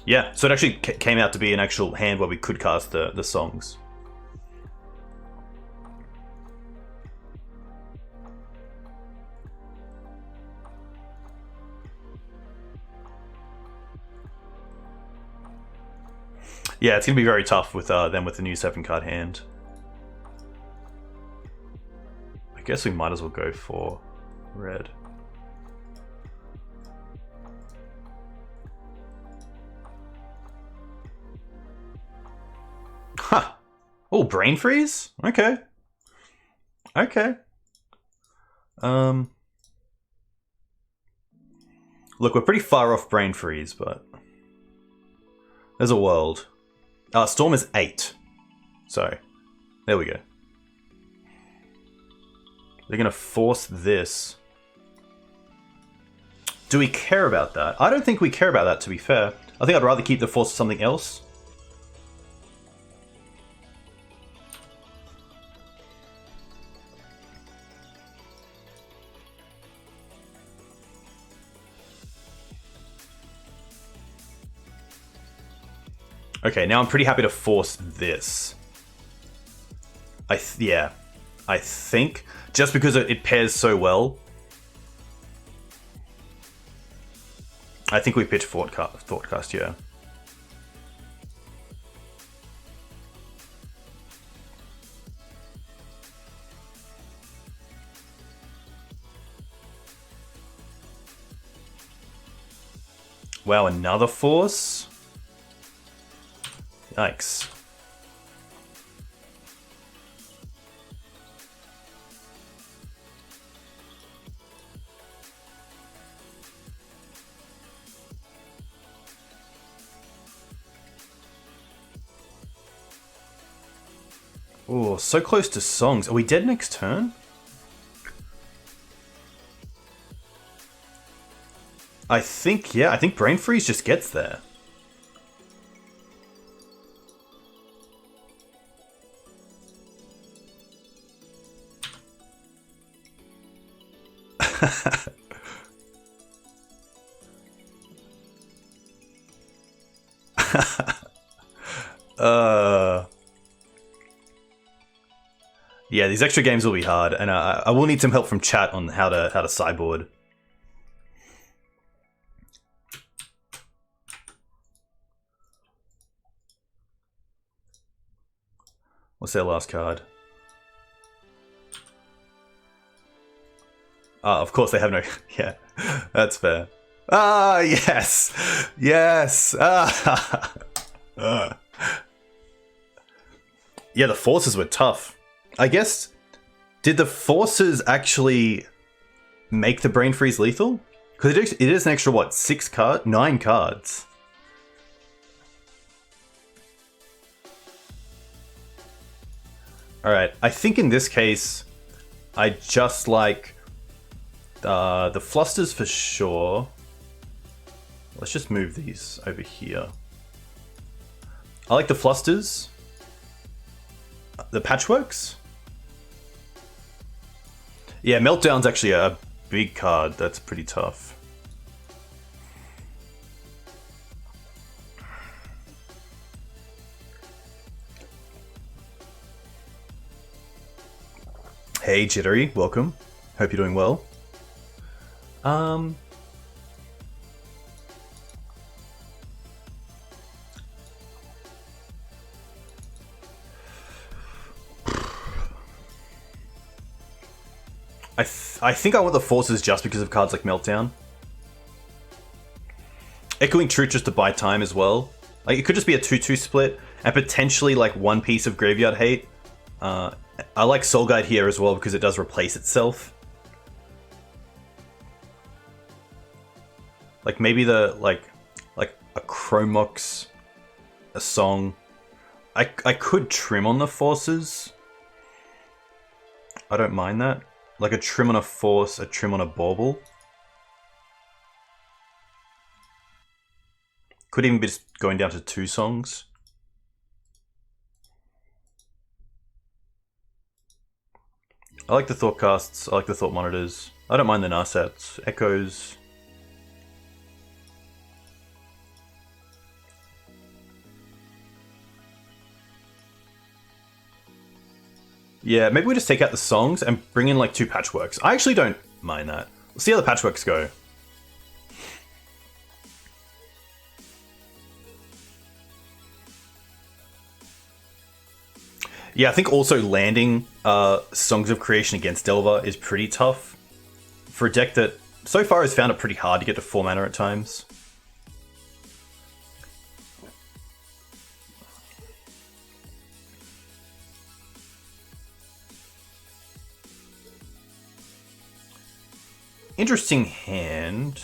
Yeah, so it actually came out to be an actual hand where we could cast the songs. Yeah, it's going to be very tough with them with the new 7-card hand. I guess we might as well go for red. Huh. Oh, brain freeze? Okay. Okay. Look, we're pretty far off brain freeze, but there's a world. Storm is 8. So, there we go. They're gonna force this. Do we care about that? I don't think we care about that, to be fair. I think I'd rather keep the force to something else. Okay, now I'm pretty happy to force this. Yeah, I think just because it pairs so well. I think we pitch Thoughtcast, yeah. Wow, another force? Yikes. Oh, so close to songs. Are we dead next turn? I think, yeah, I think Brain Freeze just gets there. Yeah, these extra games will be hard, and I will need some help from chat on how to sideboard. What's their last card? Of course they have no... Yeah, that's fair. Ah, yes! Yes! Ah! Yeah, the forces were tough. I guess... Did the forces actually make the Brain Freeze lethal? Because it is an extra, what, 9 cards? Alright, I think in this case, I just like... the flusters for sure. Let's just move these over here. I like the flusters. The patchworks. Yeah, Meltdown's actually a big card. That's pretty tough. Hey, Jittery, welcome. Hope you're doing well. I think I want the forces just because of cards like Meltdown. Echoing Truth just to buy time as well. Like, it could just be a 2-2 split, and potentially like one piece of Graveyard Hate. I like Soul Guide here as well because it does replace itself. Like maybe like a Chromox, a song. I could trim on the forces. I don't mind that. Like a trim on a force, a trim on a bauble. Could even be just going down to 2 songs. I like the Thoughtcasts, I like the Thought Monitors. I don't mind the Narsets, Echoes. Yeah, maybe we just take out the songs and bring in like 2 patchworks. I actually don't mind that. Let's see how the patchworks go. Yeah, I think also landing Songs of Creation against Delver is pretty tough. for a deck that so far has found it pretty hard to get to 4 mana at times. Interesting hand.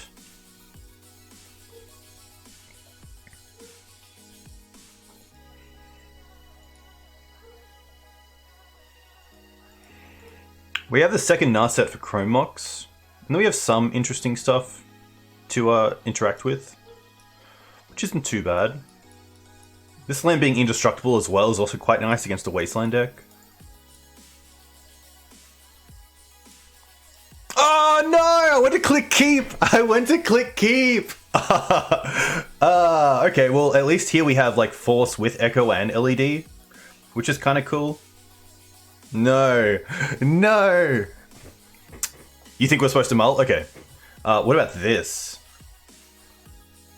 We have the second Narset for Chrome Mox, and then we have some interesting stuff to interact with, which isn't too bad. This land being indestructible as well is also quite nice against a Wasteland deck. Oh no! I went to click keep! Okay, well at least here we have like Force with Echo and LED, which is kind of cool. No. You think we're supposed to mull? Okay. What about this?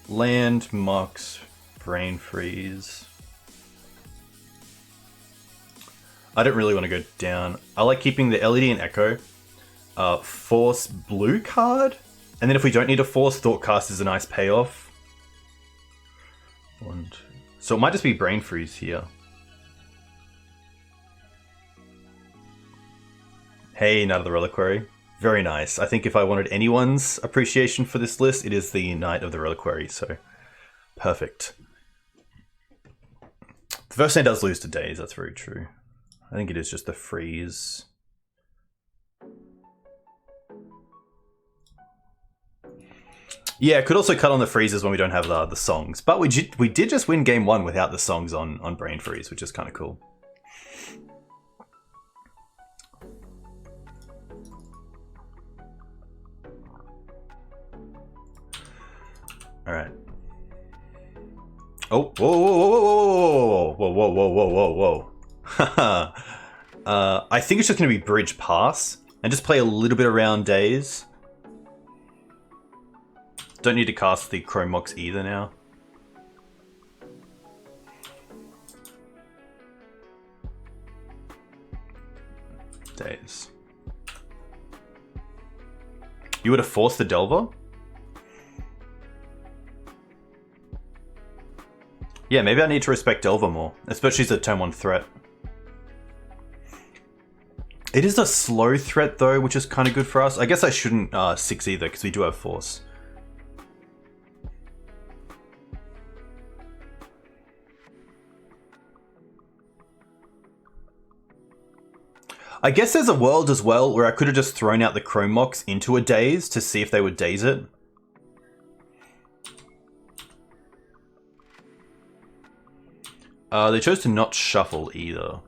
Land, Mox, Brain Freeze. I don't really want to go down. I like keeping the LED and Echo. Force blue card? And then if we don't need a Force, Thoughtcast is a nice payoff. So it might just be Brain Freeze here. Hey, Knight of the Reliquary. Very nice. I think if I wanted anyone's appreciation for this list, it is the Knight of the Reliquary, so perfect. The first hand does lose to Daze, that's very true. I think it is just the freeze. Yeah, could also cut on the freezes when we don't have the songs. But we did just win game 1 without the songs on Brain Freeze, which is kind of cool. Alright. Oh, whoa. I think it's just going to be Bridge Pass and just play a little bit around Daze. Don't need to cast the Chrome Mox either now. Daze. You would have forced the Delver? Yeah, maybe I need to respect Delver more, especially as a turn 1 threat. It is a slow threat though, which is kind of good for us. I guess I shouldn't 6 either, because we do have Force. I guess there's a world as well where I could have just thrown out the Chrome Mox into a Daze to see if they would Daze it. They chose to not shuffle either.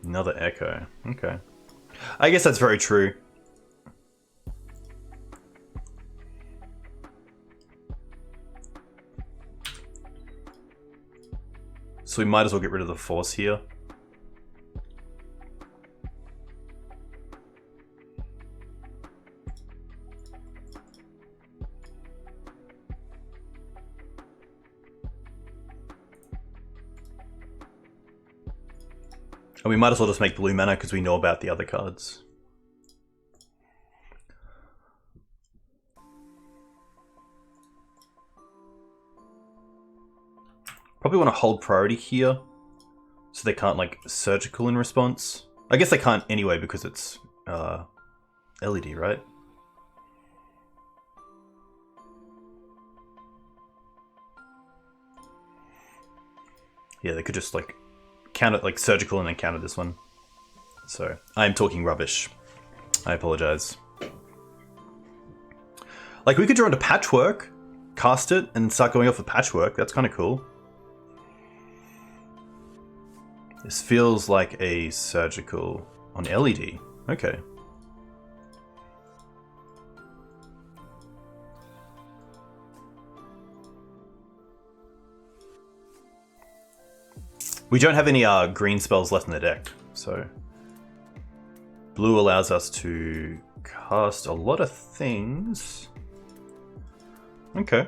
Another Echo. Okay. I guess that's very true. So we might as well get rid of the Force here. And we might as well just make blue mana because we know about the other cards. Probably want to hold priority here so they can't like surgical in response. I guess they can't anyway because it's LED, right? Yeah, they could just like counter like surgical and then counter this one. So I'm talking rubbish. I apologize. Like we could draw into Patchwork, cast it, and start going off with Patchwork. That's kind of cool. This feels like a surgical on LED. Okay. We don't have any green spells left in the deck, so blue allows us to cast a lot of things. Okay.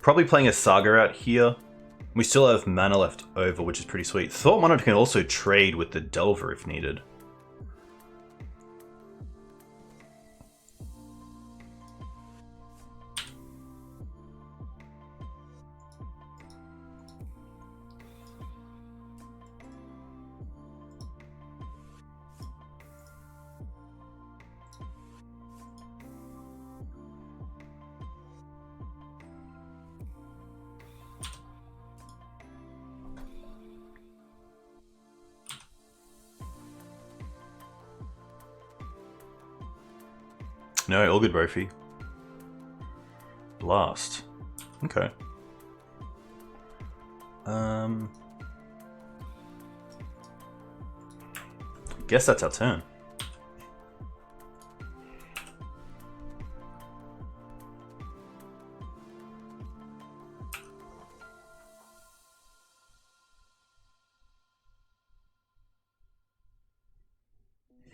Probably playing a Saga out here We still have mana left over, which is pretty sweet. Thought Monarch can also trade with the Delver if needed. No, all good, Brophy. Blast. Okay. Guess that's our turn.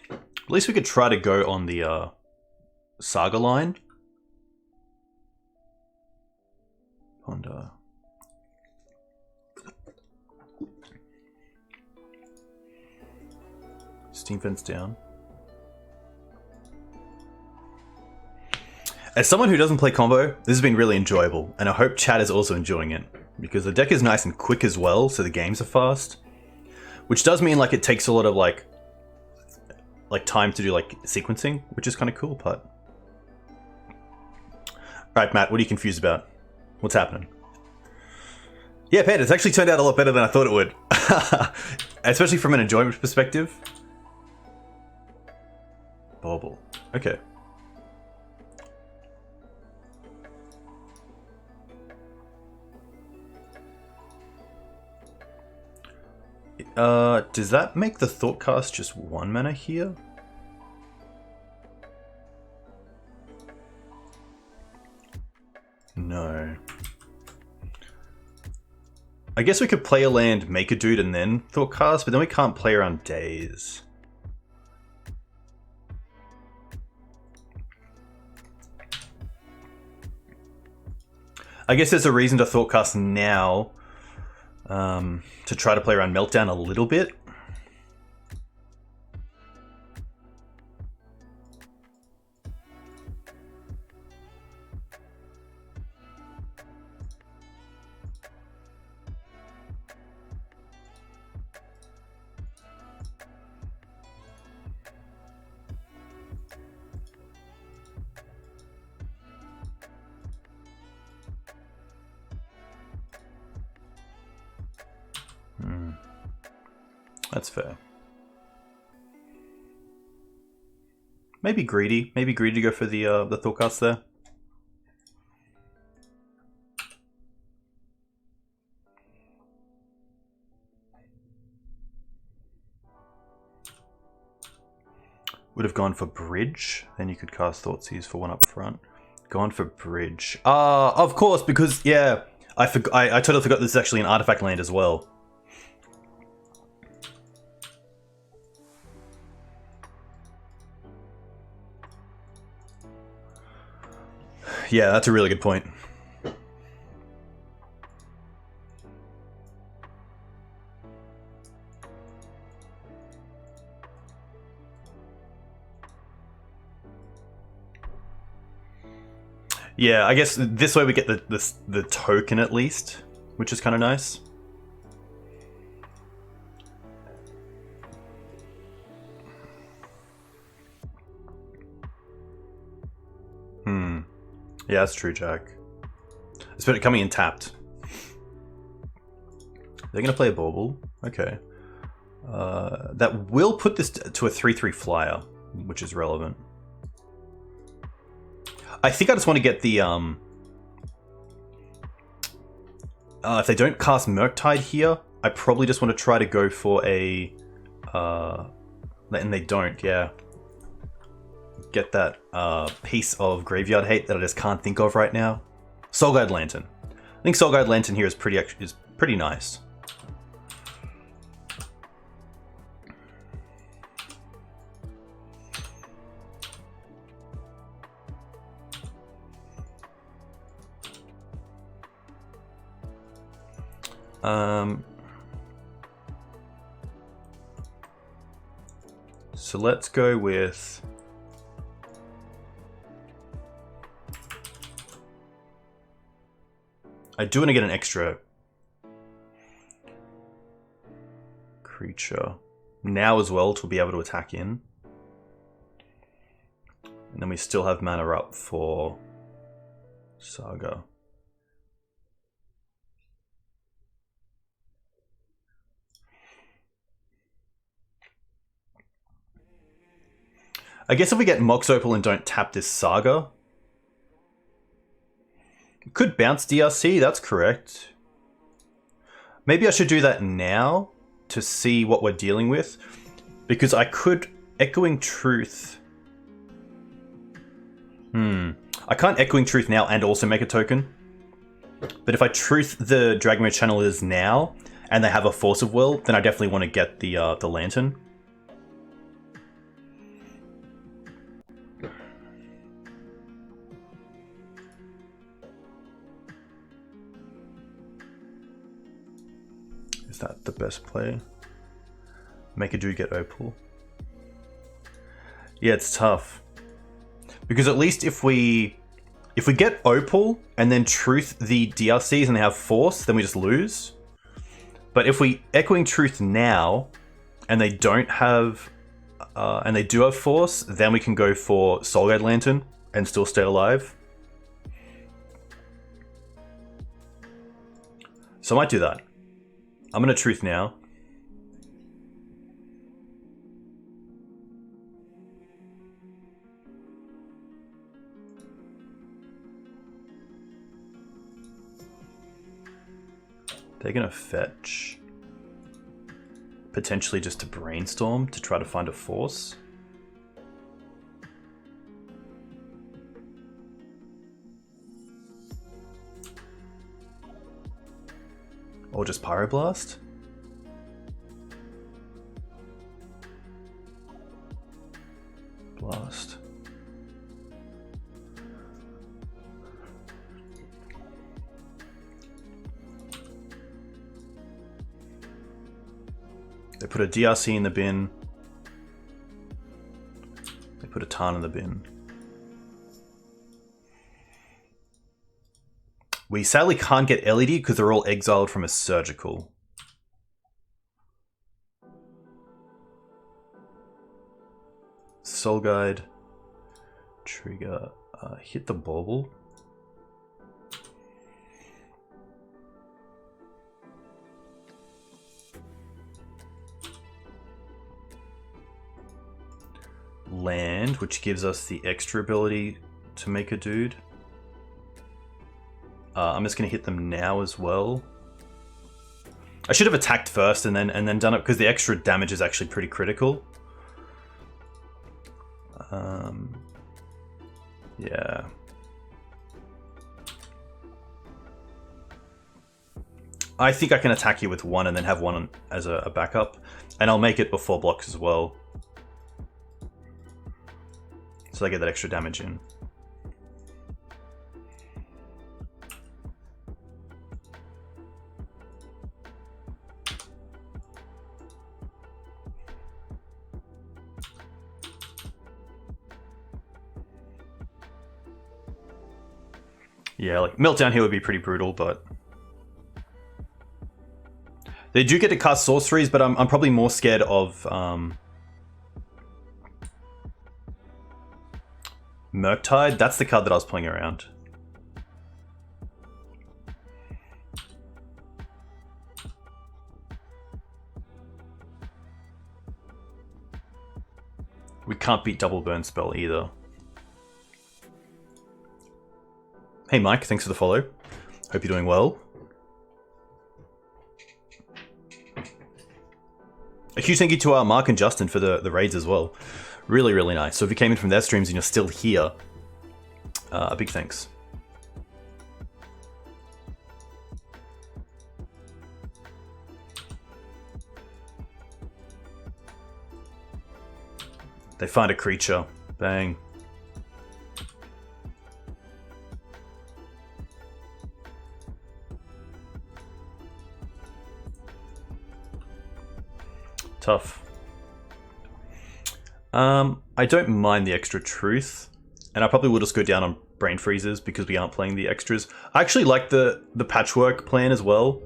At least we could try to go on the Saga line. Honda. Steam Fence down. As someone who doesn't play combo, this has been really enjoyable, and I hope chat is also enjoying it, because the deck is nice and quick as well, so the games are fast. Which does mean like it takes a lot of like time to do like sequencing, which is kind of cool, but... Alright, Matt, what are you confused about? What's happening? Yeah, Panda, it's actually turned out a lot better than I thought it would. Especially from an enjoyment perspective. Bauble. Okay. Does that make the Thoughtcast just 1 mana here? No. I guess we could play a land, make a dude, and then Thoughtcast, but then we can't play around days. I guess there's a reason to Thoughtcast now, to try to play around Meltdown a little bit. That's fair. Maybe greedy. Maybe greedy to go for the Thoughtcast there. Would have gone for Bridge. Then you could cast Thoughtseize for 1 up front. Gone for Bridge. Of course, because, yeah. I totally forgot this is actually an artifact land as well. Yeah, that's a really good point. Yeah, I guess this way we get the token at least, which is kind of nice. Yeah, that's true, Jack. Especially coming in tapped. They're going to play a Bauble. Okay. That will put this to a 3/3 flyer, which is relevant. I think I just want to get the... if they don't cast Murktide here, I probably just want to try to go for a... and they don't, yeah. Get that piece of graveyard hate that I just can't think of right now. Soulguide Lantern. I think Soulguide Lantern here is pretty nice. So let's go with... I do want to get an extra creature now as well to be able to attack in. And then we still have mana up for Saga. I guess if we get Mox Opal and don't tap this Saga, could bounce DRC, that's correct. Maybe I should do that now to see what we're dealing with, because I could Echoing Truth. I can't Echoing Truth now and also make a token. But if I Truth the Dragonmare Channelers now and they have a Force of Will, then I definitely want to get the Lantern. Is that the best play? Make a dude get Opal. Yeah, it's tough. Because at least if we get Opal and then Truth the DRCs and they have Force, then we just lose. But if we Echoing Truth now and they don't have and they do have Force, then we can go for Soulguide Lantern and still stay alive. So I might do that. I'm gonna Truth now. They're gonna fetch. Potentially just to brainstorm to try to find a Force. Or just Pyroblast. Blast. They put a DRC in the bin. They put a Tarn in the bin. We sadly can't get LED because they're all exiled from a Surgical. Soul Guide. Trigger. Hit the Bauble. Land, which gives us the extra ability to make a dude. I'm just gonna hit them now as well. I should have attacked first and then done it because the extra damage is actually pretty critical. Yeah. I think I can attack you with one and then have one as a backup, and I'll make it before blocks as well. So I get that extra damage in. Yeah, like Meltdown here would be pretty brutal, but they do get to cast sorceries, but I'm probably more scared of Murktide. That's the card that I was playing around. We can't beat Double Burn Spell either. Hey Mike, thanks for the follow. Hope you're doing well. A huge thank you to Mark and Justin for the raids as well. Really, really nice. So if you came in from their streams and you're still here, a big thanks. They find a creature. Bang. tough. I don't mind the extra truth, and I probably will just go down on brain freezes because we aren't playing the extras. I actually like the patchwork plan as well.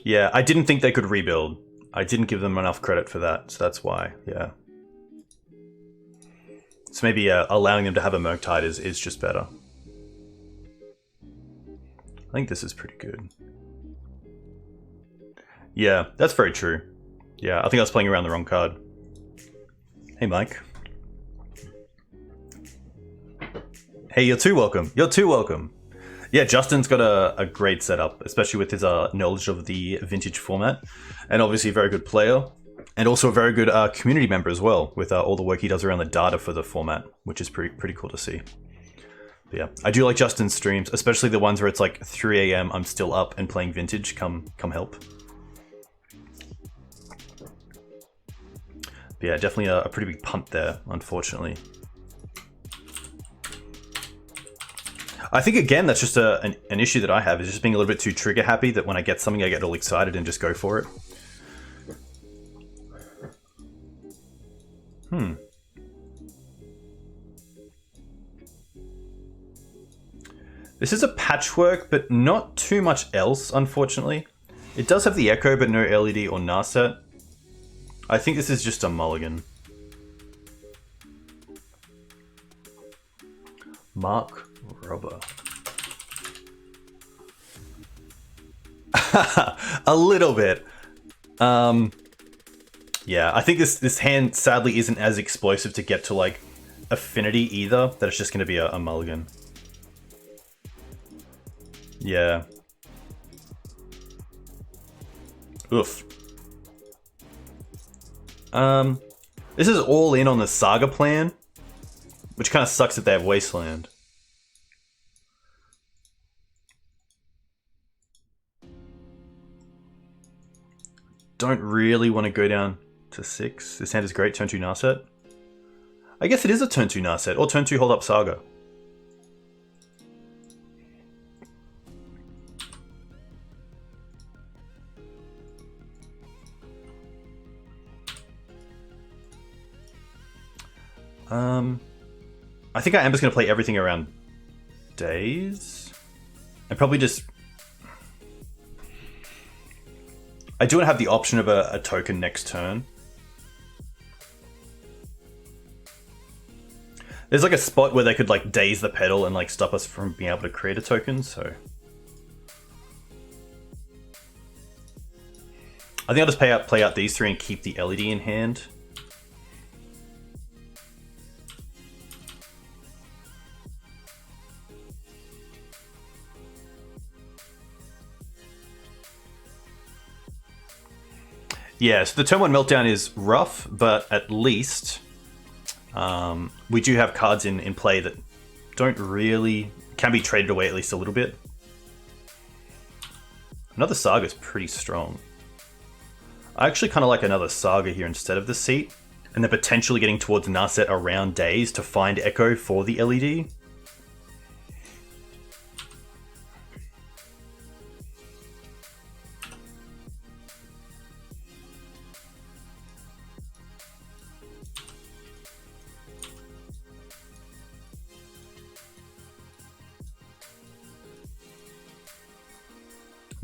Yeah, I didn't think they could rebuild. I didn't give them enough credit for that, so that's why, yeah. So maybe allowing them to have a Murktide is just better. I think this is pretty good. Yeah, that's very true. Yeah, I think I was playing around the wrong card. Hey, Mike. Hey, you're too welcome. You're too welcome. Yeah, Justin's got a great setup, especially with his knowledge of the vintage format, and obviously a very good player, and also a very good community member as well, with all the work he does around the data for the format, which is pretty cool to see. But yeah, I do like Justin's streams, especially the ones where it's like 3 AM, I'm still up and playing vintage. Come help. But yeah, definitely a pretty big punt there, unfortunately. I think, again, that's just an issue that I have, is just being a little bit too trigger happy, that when I get something, I get all excited and just go for it. This is a patchwork, but not too much else, unfortunately. It does have the Echo, but no LED or Narset. I think this is just a mulligan. Mark Robber. A little bit. Yeah, I think this hand sadly isn't as explosive to get to like affinity either, that it's just going to be a mulligan. Yeah. Oof. This is all in on the Saga plan, which kind of sucks that they have Wasteland. Don't really want to go down to 6. This hand is great. Turn 2 Narset. I guess it is a turn 2 Narset, or turn 2 Hold Up Saga. I think I am just going to play everything around days. And probably just... I do want to have the option of a token next turn. There's like a spot where they could like daze the pedal and like stop us from being able to create a token, so... I think I'll just play out these 3 and keep the LED in hand. Yeah, so the turn 1 Meltdown is rough, but at least we do have cards in play that don't really... can be traded away at least a little bit. Another Saga is pretty strong. I actually kind of like another Saga here instead of the Seat, and then potentially getting towards Narset around days to find Echo for the LED.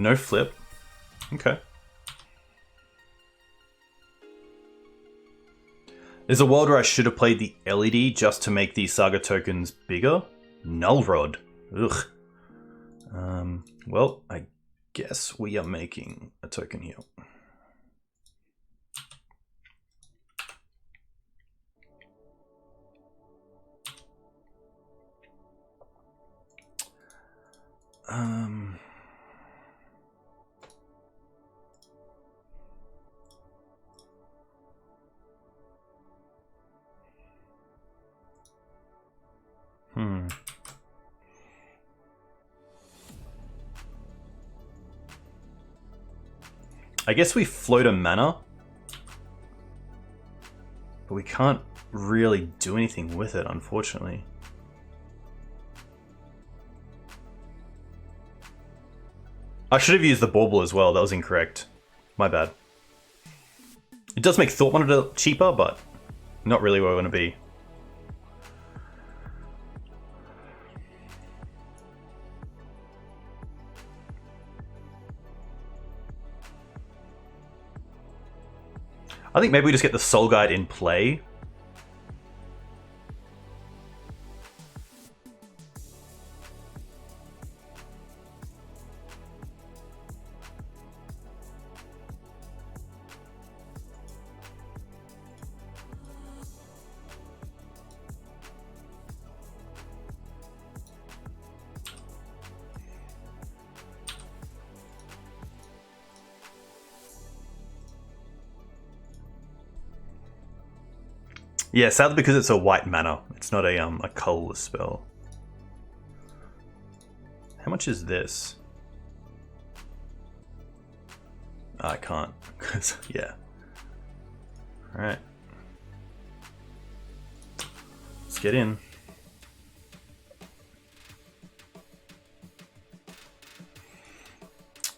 No flip. Okay. There's a world where I should have played the LED just to make these Saga tokens bigger. Null Rod. Ugh. Well, I guess we are making a token here. I guess we float a mana, but we can't really do anything with it, unfortunately. I should have used the bauble as well. That was incorrect. My bad. It does make Thought Monitor cheaper, but not really where I want to be. I think maybe we just get the Soul Guide in play. Yeah, sadly because it's a white mana. It's not a colorless spell. How much is this? I can't. Yeah. Alright. Let's get in.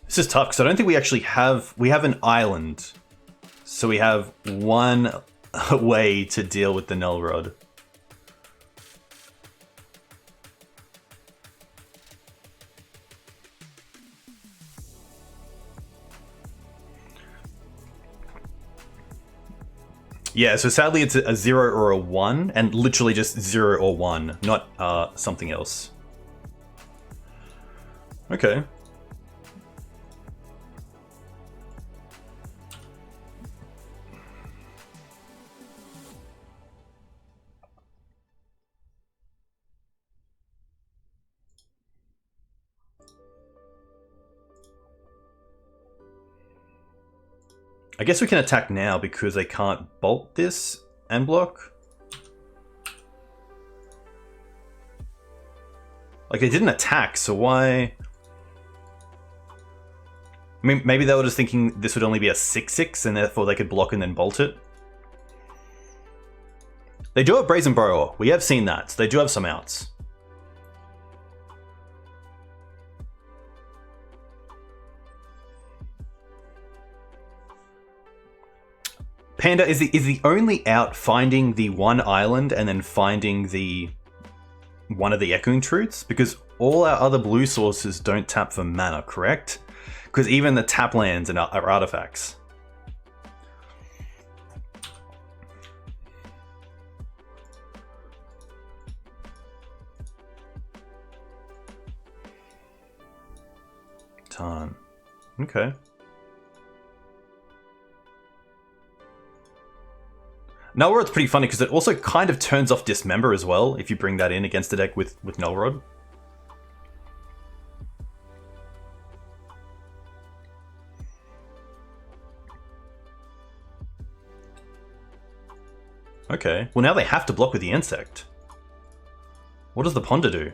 This is tough because I don't think we actually have... We have an island. So we have one way to deal with the Null Rod. Yeah, so sadly it's a 0 or a 1, and literally just 0 or 1, not something else. Okay. I guess we can attack now because they can't bolt this and block. Like, they didn't attack, so why... I mean, maybe they were just thinking this would only be a 6/6 and therefore they could block and then bolt it. They do have Brazen Borrower. We have seen that, so they do have some outs. Panda is the only out finding the one island and then finding the one of the Echoing Truths, because all our other blue sources don't tap for mana, correct? Because even the tap lands are artifacts. Tarn. Okay. Null Rod's pretty funny because it also kind of turns off Dismember as well if you bring that in against the deck with Null Rod. Okay, well now they have to block with the Insect. What does the Ponder do?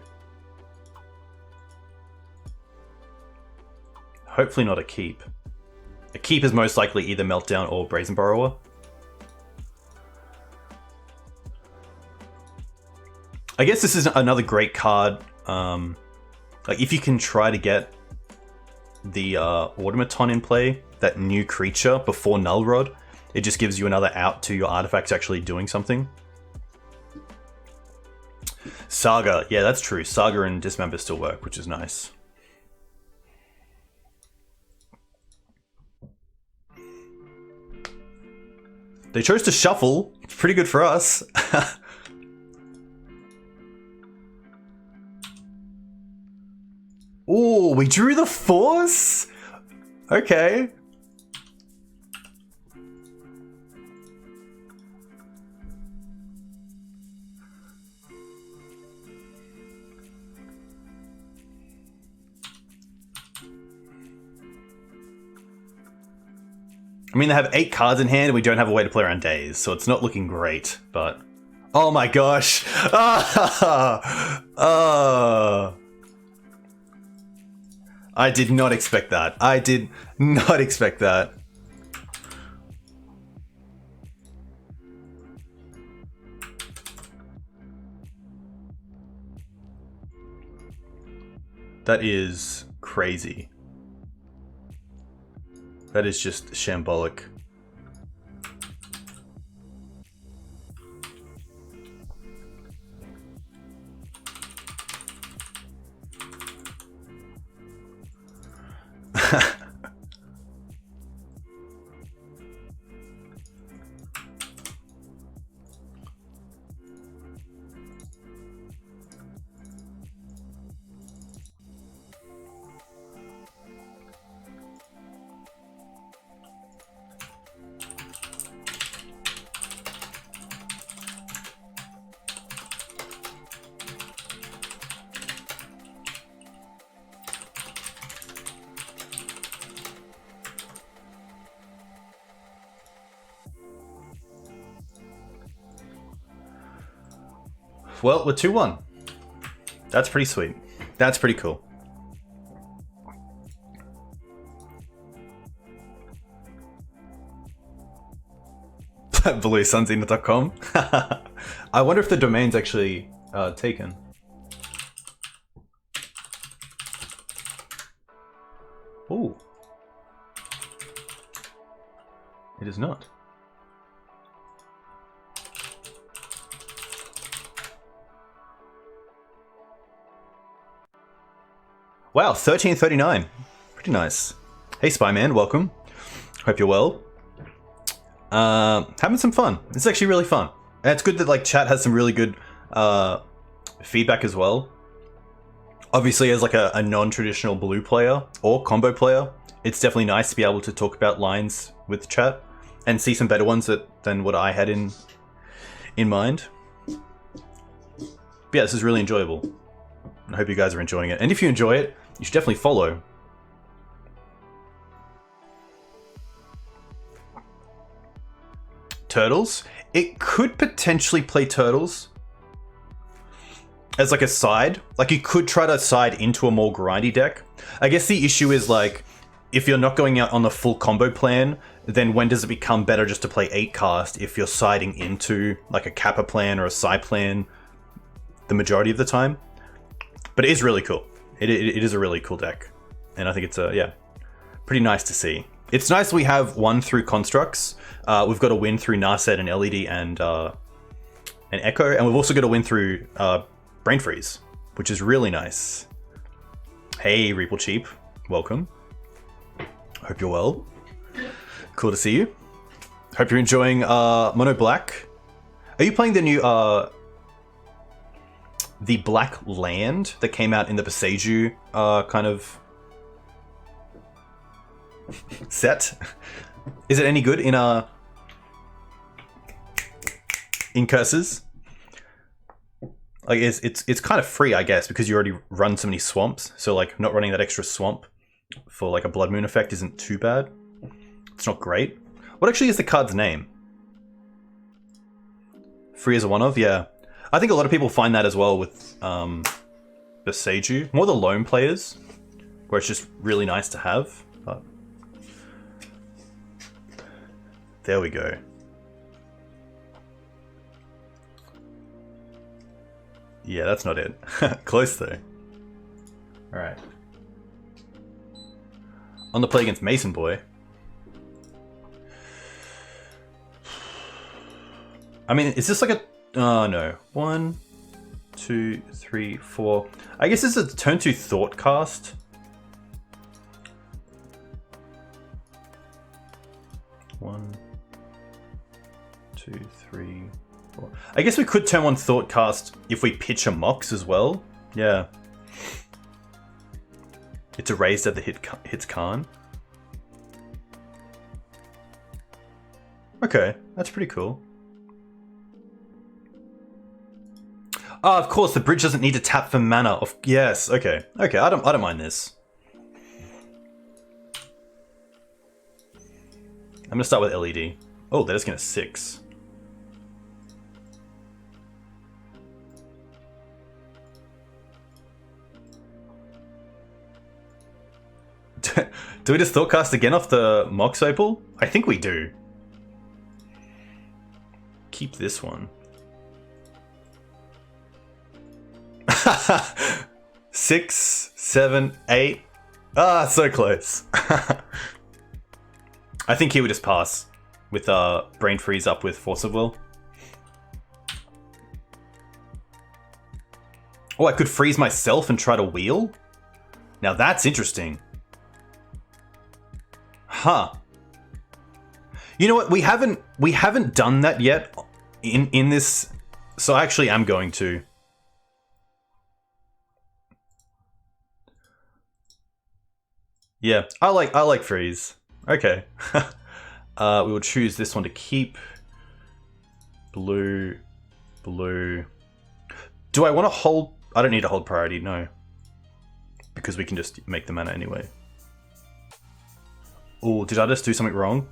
Hopefully not a keep. A keep is most likely either Meltdown or Brazen Borrower. I guess this is another great card. Like if you can try to get the Automaton in play, that new creature before Null Rod, it just gives you another out to your artifacts actually doing something. Saga, yeah, that's true. Saga and Dismember still work, which is nice. They chose to shuffle. It's pretty good for us. Oh, we drew the Force? Okay. I mean, they have 8 cards in hand and we don't have a way to play around days, so it's not looking great, but... Oh my gosh! I did not expect that. I did not expect that. That is crazy. That is just shambolic. Well, we're 2-1. That's pretty sweet. That's pretty cool. BlueSunZenith.com. I wonder if the domain's actually taken. Ooh. It is not. Wow, 1339. Pretty nice. Hey, Spyman, welcome. Hope you're well. Having some fun. It's actually really fun. And it's good that like chat has some really good feedback as well. Obviously, as like a non-traditional blue player or combo player, it's definitely nice to be able to talk about lines with chat and see some better ones than what I had in mind. But yeah, this is really enjoyable. I hope you guys are enjoying it. And if you enjoy it, you should definitely follow. Turtles? It could potentially play Turtles as like a side. Like you could try to side into a more grindy deck. I guess the issue is like, if you're not going out on the full combo plan, then when does it become better just to play 8 cast if you're siding into like a Kappa plan or a Psi plan the majority of the time? But it is really cool. It is a really cool deck. And I think it's, yeah, pretty nice to see. It's nice we have won through constructs. We've got a win through Narset and LED and Echo. And we've also got a win through Brain Freeze, which is really nice. Hey, Reaple Cheap. Welcome. Hope you're well. Cool to see you. Hope you're enjoying Mono Black. Are you playing the new... the Black Land that came out in the Beseiju kind of set? Is it any good in curses? Like it's kind of free, I guess, because you already run so many swamps. So like not running that extra swamp for like a Blood Moon effect isn't too bad. It's not great. What actually is the card's name? Free as a one of, yeah. I think a lot of people find that as well with Beseiju. More the lone players, where it's just really nice to have. But there we go. Yeah, that's not it. Close though. Alright. On the play against Mason Boy. I mean, is this like a... Oh, no. 1, 2, 3, 4. I guess this is a turn 2 Thought Cast. One, 2, 3, 4. I guess we could turn 1 Thought Cast if we pitch a Mox as well. Yeah. It's erased at the hits Khan. Okay, that's pretty cool. Oh, of course, the bridge doesn't need to tap for mana. Yes, okay. Okay, I don't mind this. I'm gonna start with LED. Oh, that is gonna 6. Do we just Thoughtcast again off the Mox Opal? I think we do. Keep this one. 6, 7, 8. Ah, so close. I think he would just pass with Brain Freeze up with Force of Will. Oh, I could freeze myself and try to wheel? Now that's interesting. Huh. You know what? We haven't done that yet in this, so I actually am going to. Yeah, I like freeze. Okay. We will choose this one to keep. Blue. Do I want to hold? I don't need to hold priority, no. Because we can just make the mana anyway. Oh, did I just do something wrong?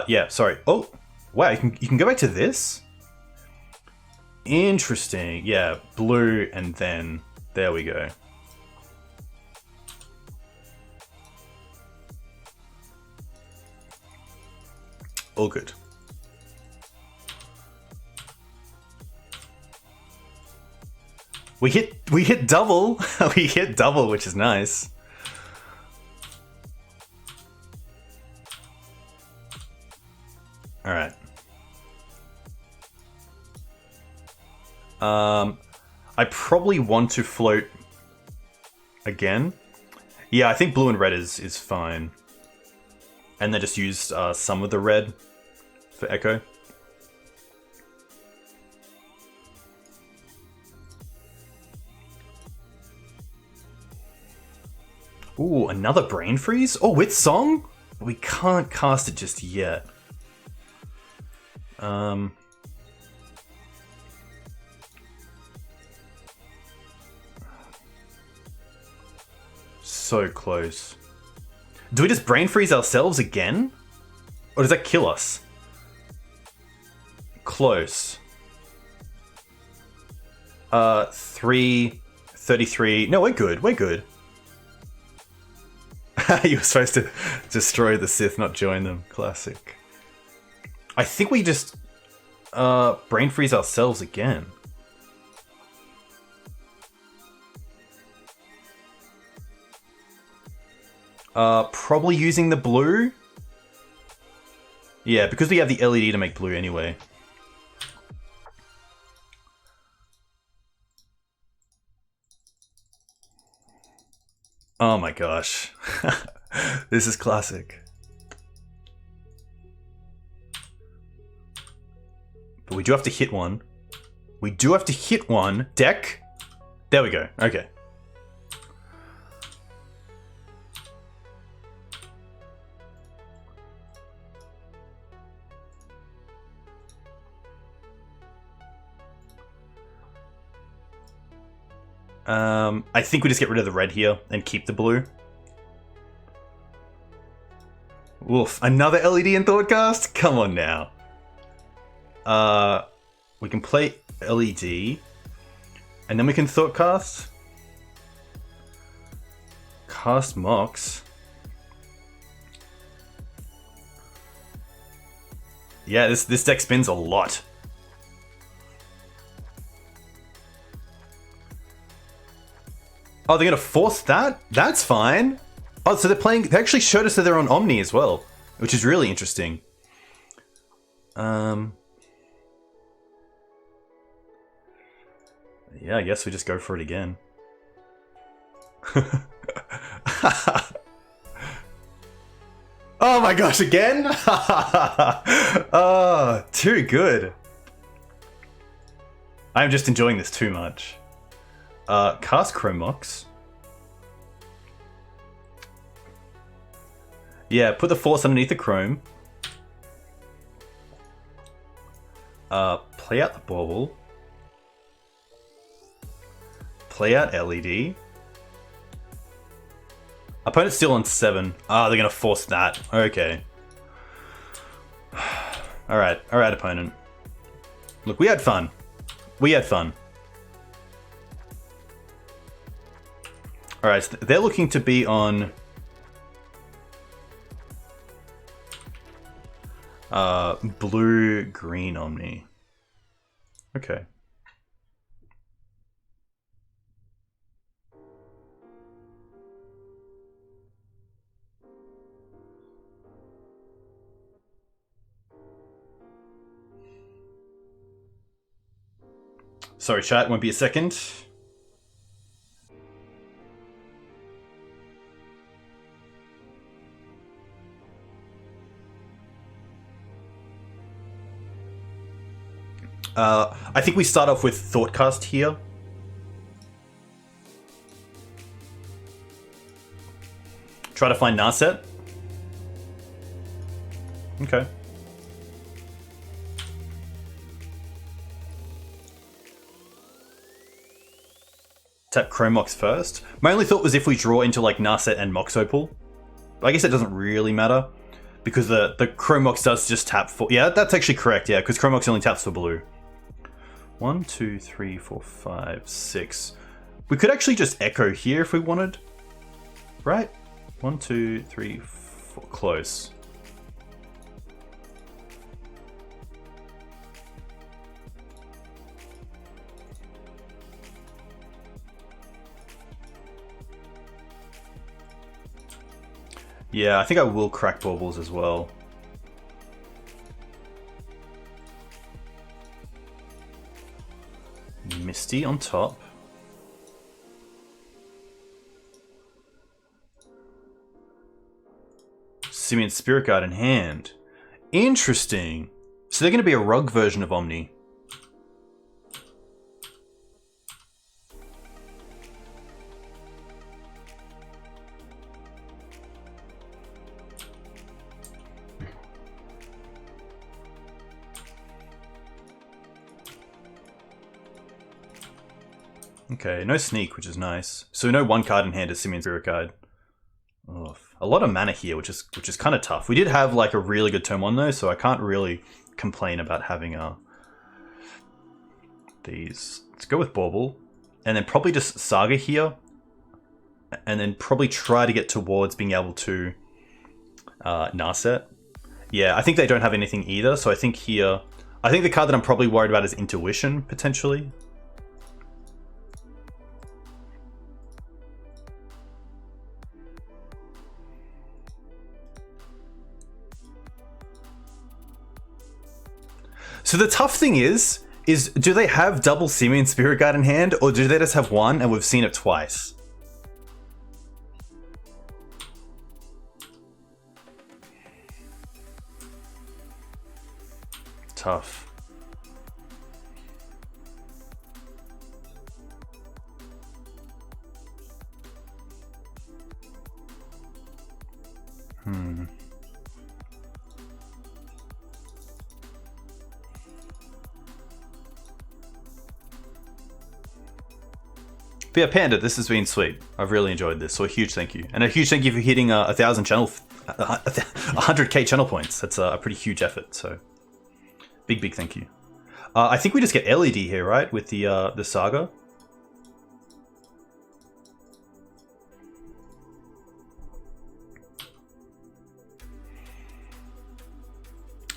Yeah, sorry. Oh, wow, you can go back to this? Interesting. Yeah, blue and then there we go. All good. We hit double. We hit double, which is nice. All right. I probably want to float again. Yeah, I think blue and red is fine. And then just use some of the red for Echo. Ooh, another Brain Freeze? Oh, with Song? We can't cast it just yet. So close. Do we just Brain Freeze ourselves again? Or does that kill us? Close. 333. No, we're good. We're good. You were supposed to destroy the Sith, not join them. Classic. I think we just Brain Freeze ourselves again. Probably using the blue. Yeah, because we have the LED to make blue anyway. Oh my gosh. This is classic. But we do have to hit one. We do have to hit one. Deck. There we go. Okay. I think we just get rid of the red here and keep the blue. Woof. Another LED in Thoughtcast? Come on now. We can play LED. And then we can Thoughtcast. Cast Mox. Yeah, this deck spins a lot. Oh, they're gonna force that? That's fine. Oh, so they actually showed us that they're on Omni as well, which is really interesting. Yeah, I guess we just go for it again. Oh my gosh, again? Oh, too good. I'm just enjoying this too much. Cast Chromox. Yeah, put the Force underneath the Chrome. Play out the Bauble. Play out LED. Opponent's still on 7. Ah, they're gonna force that. Okay. Alright, opponent. Look, we had fun. We had fun. Alright, so they're looking to be on... blue-green Omni. Okay. Sorry, chat, won't be a second. I think we start off with Thoughtcast here. Try to find Narset. Okay. Tap Chromox first. My only thought was if we draw into like Narset and Mox Opal. But I guess it doesn't really matter. Because the Chromox does just tap for... Yeah, that's actually correct, yeah, because Chromox only taps for blue. 1, 2, 3, 4, 5, 6. We could actually just Echo here if we wanted. Right? 1, 2, 3, 4. Close. Yeah, I think I will crack Baubles as well. Misty on top. Simian Spirit Guide in hand. Interesting. So they're going to be a rug version of Omni. Okay, no sneak, which is nice. So no one card in hand is Simian Spirit Guide. Oh, a lot of mana here, which is kind of tough. We did have like a really good turn one though, so I can't really complain about having these. Let's go with Bauble, and then probably just Saga here, and then probably try to get towards being able to Narset. Yeah, I think they don't have anything either, so I think here, I think the card that I'm probably worried about is Intuition potentially. So the tough thing is do they have double Simian Spirit Guide in hand, or do they just have one and we've seen it twice? Tough. But yeah, Panda, this has been sweet. I've really enjoyed this, so a huge thank you. And a huge thank you for hitting 1,000 channel... 100k channel points. That's a pretty huge effort, so... Big thank you. I think we just get LED here, right? With the Saga.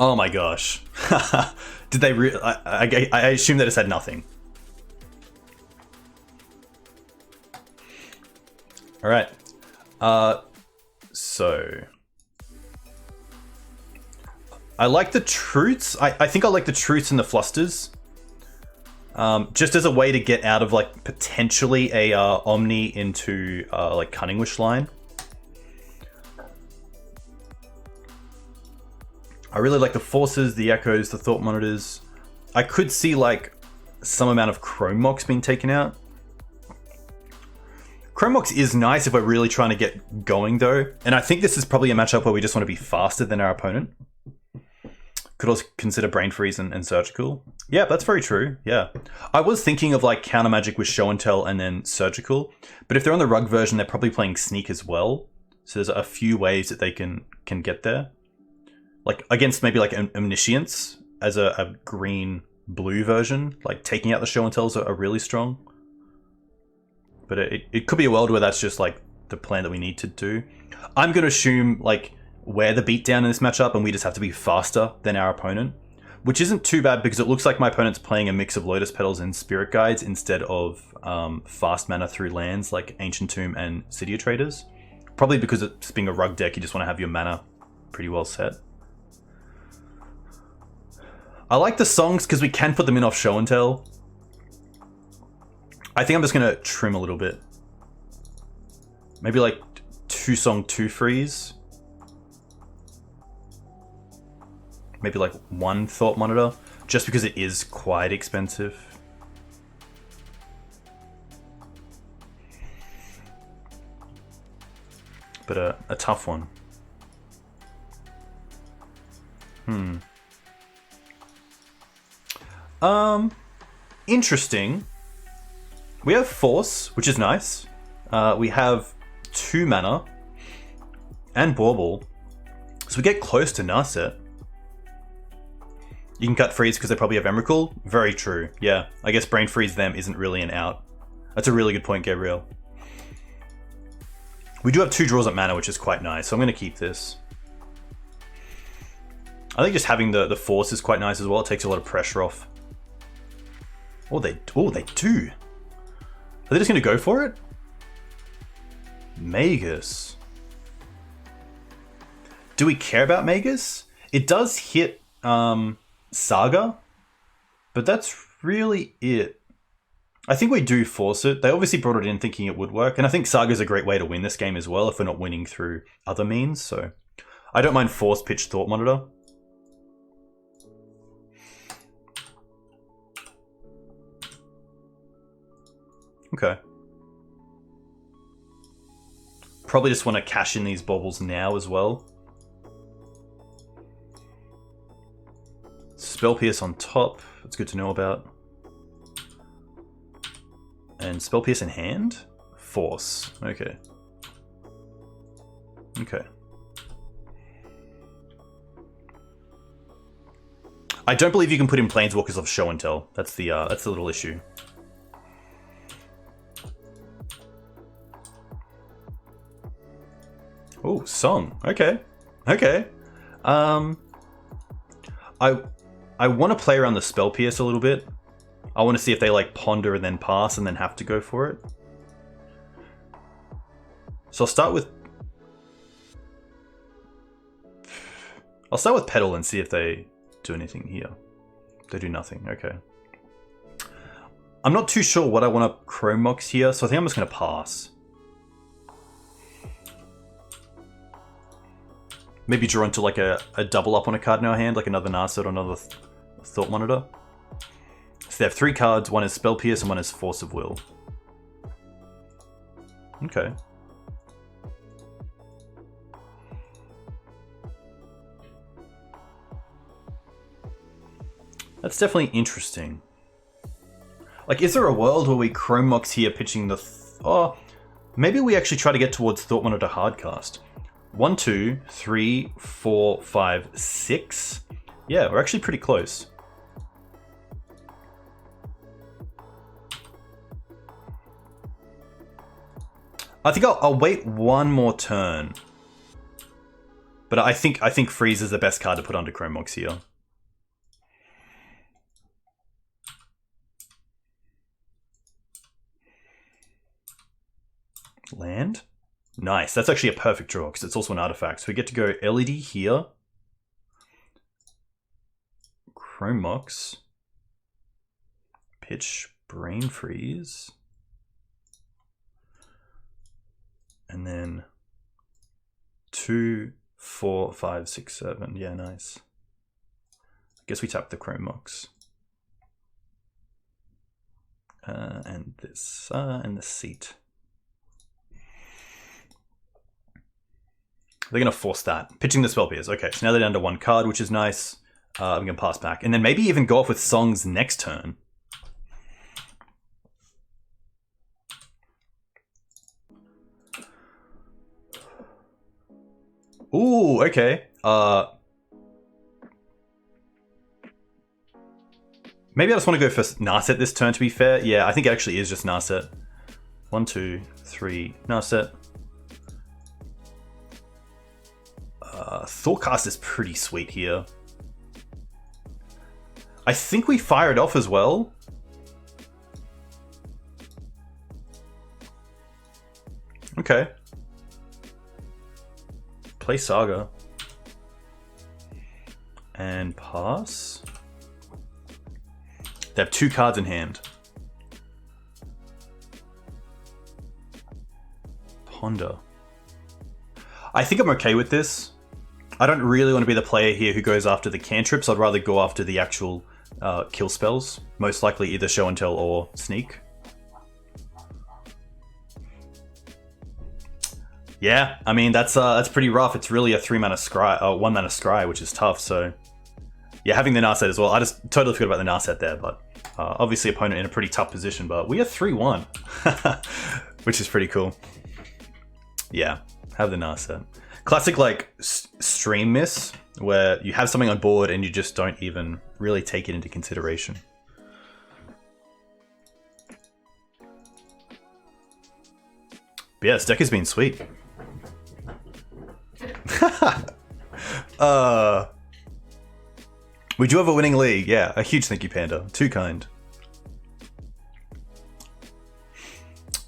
Oh my gosh. Did they I assume they just had nothing. All right. So I like the Truths. I think I like the Truths and the Flusters. Just as a way to get out of like potentially a Omni into like Cunning Wish line. I really like the Forces, the Echoes, the Thought Monitors. I could see like some amount of Chrome Mox being taken out. Chrome Mox is nice if we're really trying to get going though. And I think this is probably a matchup where we just want to be faster than our opponent. Could also consider Brain Freeze and Surgical. Yeah, that's very true. Yeah. I was thinking of like Counter Magic with Show and Tell and then Surgical. But if they're on the Rug version, they're probably playing Sneak as well. So there's a few ways that they can get there. Like against maybe like Omniscience as a green-blue version. Like taking out the Show and Tells are really strong. But it could be a world where that's just like the plan that we need to do. I'm going to assume like we're the beatdown in this matchup and we just have to be faster than our opponent. Which isn't too bad because it looks like my opponent's playing a mix of Lotus Petals and Spirit Guides instead of fast mana through lands like Ancient Tomb and City of Traders. Probably because it's being a rug deck, you just want to have your mana pretty well set. I like the songs because we can put them in off Show and Tell. I think I'm just gonna trim a little bit. Maybe like 2 song, 2 freeze. Maybe like 1 Thought Monitor, just because it is quite expensive. But a tough one. Interesting. We have Force, which is nice. We have 2 mana and Bauble, so we get close to Narset. You can cut Freeze because they probably have Emrakul. Very true. Yeah, I guess Brain Freeze them isn't really an out. That's a really good point, Gabriel. We do have 2 draws at mana, which is quite nice, so I'm going to keep this. I think just having the Force is quite nice as well. It takes a lot of pressure off. Oh, they do. Are they just going to go for it? Magus. Do we care about Magus? It does hit Saga, but that's really it. I think we do force it. They obviously brought it in thinking it would work, and I think Saga's a great way to win this game as well if we're not winning through other means, so I don't mind force pitch Thought Monitor. Okay. Probably just want to cash in these baubles now as well. Spell Pierce on top. That's good to know about. And Spell Pierce in hand? Force. Okay. Okay. I don't believe you can put in Planeswalkers off Show and Tell. That's the little issue. Oh, Song. Okay. Okay. I want to play around the Spell Pierce a little bit. I want to see if they like ponder and then pass and then have to go for it. So I'll start with Petal and see if they do anything here. They do nothing. Okay. I'm not too sure what I want to Chrome Mox here, so I think I'm just going to pass. Maybe draw into like a double up on a card in our hand, like another Narset or another Thought Monitor. So they have 3 cards, one is Spell Pierce and one is Force of Will. Okay. That's definitely interesting. Like, is there a world where we Chrome Mox here pitching the... oh, maybe we actually try to get towards Thought Monitor Hardcast. 1, 2, 3, 4, 5, 6. Yeah, we're actually pretty close. I think I'll wait one more turn. But I think Freeze is the best card to put onto Chrome Mox here. Land? Nice. That's actually a perfect draw because it's also an artifact. So we get to go LED here. Chrome Mox. Pitch Brain Freeze. And then 2, 4, 5, 6, 7. Yeah, nice. I guess we tap the Chrome Mox. And this, and the seat. They're going to force that. Pitching the Spell Pierce. Okay, so now they're down to 1 card, which is nice. I'm going to pass back. And then maybe even go off with Songs next turn. Ooh, okay. Maybe I just want to go for Narset this turn, to be fair. Yeah, I think it actually is just Narset. 1, 2, 3, Narset. Thoughtcast is pretty sweet here. I think we fire it off as well. Okay. Play Saga. And pass. They have 2 cards in hand. ponder. I think I'm okay with this. I don't really want to be the player here who goes after the cantrips. I'd rather go after the actual kill spells. Most likely either show and tell or sneak. Yeah, I mean that's pretty rough. It's really a 3-mana scry, 1-mana scry, which is tough. So yeah, having the Narset as well. I just totally forgot about the Narset there, but obviously opponent in a pretty tough position. But we are 3-1, which is pretty cool. Yeah, have the Narset. Classic like stream miss, where you have something on board and you just don't even really take it into consideration. But yeah, this deck has been sweet. We do have a winning league. Yeah, a huge thank you, Panda. Too kind.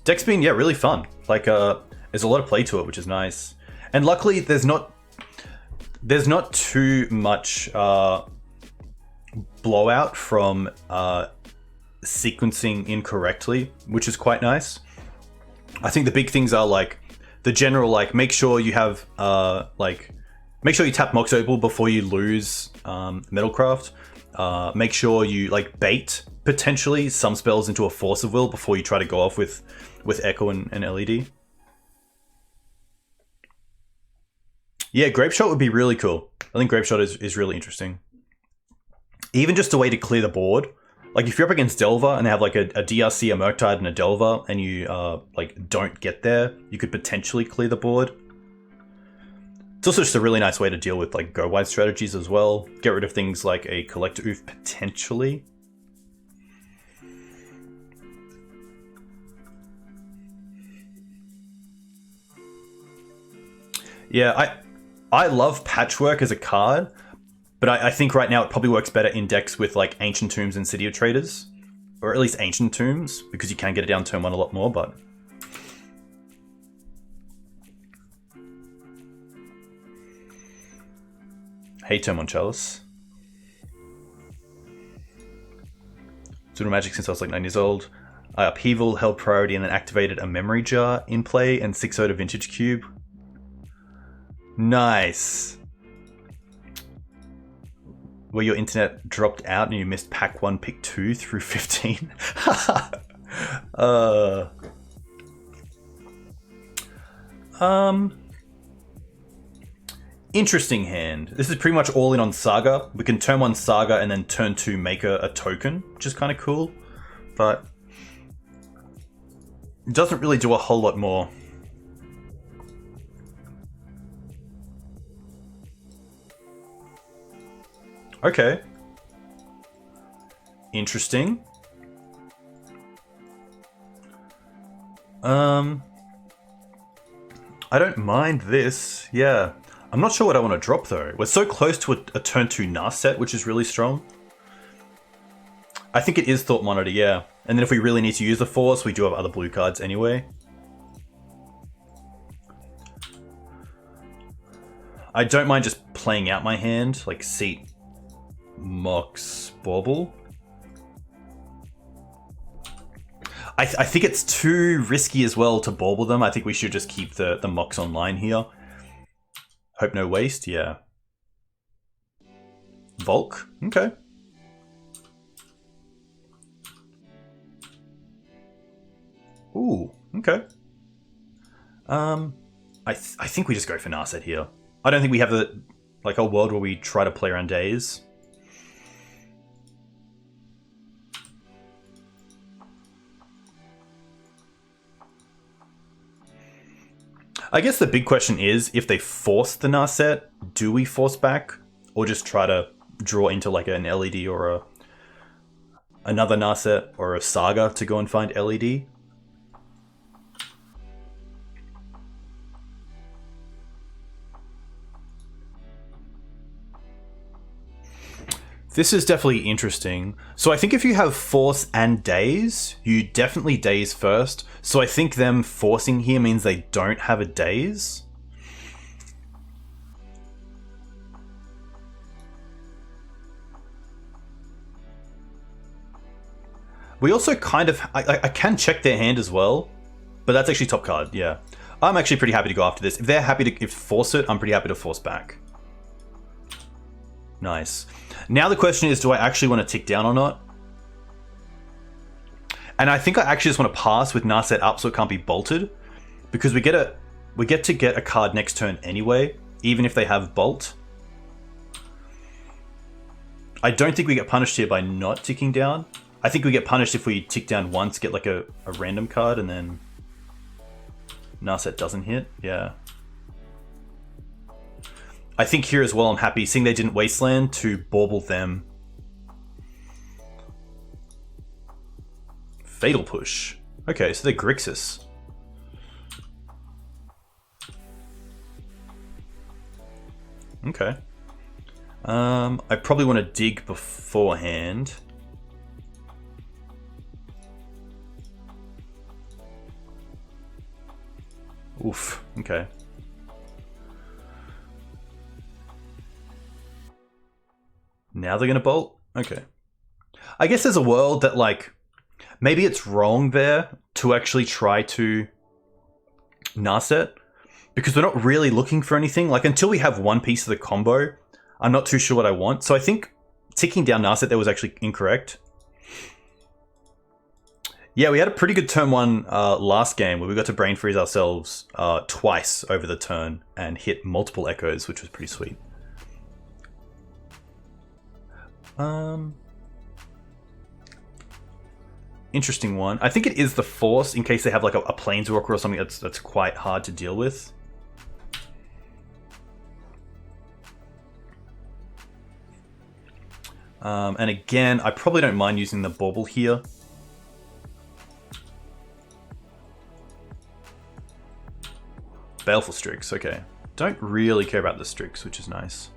Deck's been, yeah, really fun. Like, there's a lot of play to it, which is nice. And luckily, there's not too much blowout from sequencing incorrectly, which is quite nice. I think the big things are like the general, like make sure you have make sure you tap Mox Opal before you lose Metalcraft. Make sure you like bait potentially some spells into a Force of Will before you try to go off with Echo and LED. Yeah, Grape Shot would be really cool. I think Grape Shot is really interesting. Even just a way to clear the board. Like if you're up against Delver and they have like a DRC, a Murktide, and a Delver, and you like don't get there, you could potentially clear the board. It's also just a really nice way to deal with like go-wide strategies as well. Get rid of things like a Collector Oof potentially. Yeah, I love Patchwork as a card, but I think right now it probably works better in decks with like Ancient Tombs and City of Traders. Or at least Ancient Tombs, because you can get it down turn 1 a lot more, but... Hey, turn 1 Chalice. Doing Magic since I was like 9 years old. Upheaval held priority and then activated a Memory Jar in play and 6-0 Vintage Cube. Nice. Where your internet dropped out and you missed pack 1, pick 2 through 15. Interesting hand. This is pretty much all in on Saga. We can turn 1 Saga and then turn 2 make a token, which is kind of cool. But it doesn't really do a whole lot more. Okay. Interesting. I don't mind this. Yeah. I'm not sure what I want to drop though. We're so close to a turn 2 Narset, which is really strong. I think it is Thought Monitor, yeah. And then if we really need to use the Force, we do have other blue cards anyway. I don't mind just playing out my hand, like Seat, Mox, Bauble. I think it's too risky as well to Bauble them. I think we should just keep the Mox online here. Hope no waste, yeah. Volk, okay. Ooh, okay. I think we just go for Narset here. I don't think we have a world where we try to play around days. I guess the big question is, if they force the Narset, do we force back? Or just try to draw into like an LED or another Narset or a Saga to go and find LED? This is definitely interesting. So I think if you have Force and Daze, you definitely Daze first. So I think them forcing here means they don't have a Daze. We also kind of... I can check their hand as well. But that's actually top card, yeah. I'm actually pretty happy to go after this. If they're happy to force it, I'm pretty happy to force back. Nice. Now the question is, do I actually want to tick down or not? And I think I actually just want to pass with Narset up so it can't be bolted, because we get to get a card next turn anyway, even if they have bolt. I don't think we get punished here by not ticking down. I think we get punished if we tick down once, get like a random card, and then Narset doesn't hit. Yeah. I think here as well, I'm happy seeing they didn't Wasteland to bauble them. Fatal Push. Okay, so they're Grixis. Okay. I probably want to dig beforehand. Oof, okay. Now they're gonna bolt? Okay. I guess there's a world that, like, maybe it's wrong there to actually try to Narset, because we're not really looking for anything. Like, until we have one piece of the combo, I'm not too sure what I want. So I think ticking down Narset there was actually incorrect. Yeah, we had a pretty good turn one last game where we got to brain freeze ourselves twice over the turn and hit multiple echoes, which was pretty sweet. Interesting one. I think it is the Force, in case they have like a Planeswalker or something that's quite hard to deal with. And again, I probably don't mind using the Bauble here. Baleful Strix, okay. Don't really care about the Strix, which is nice.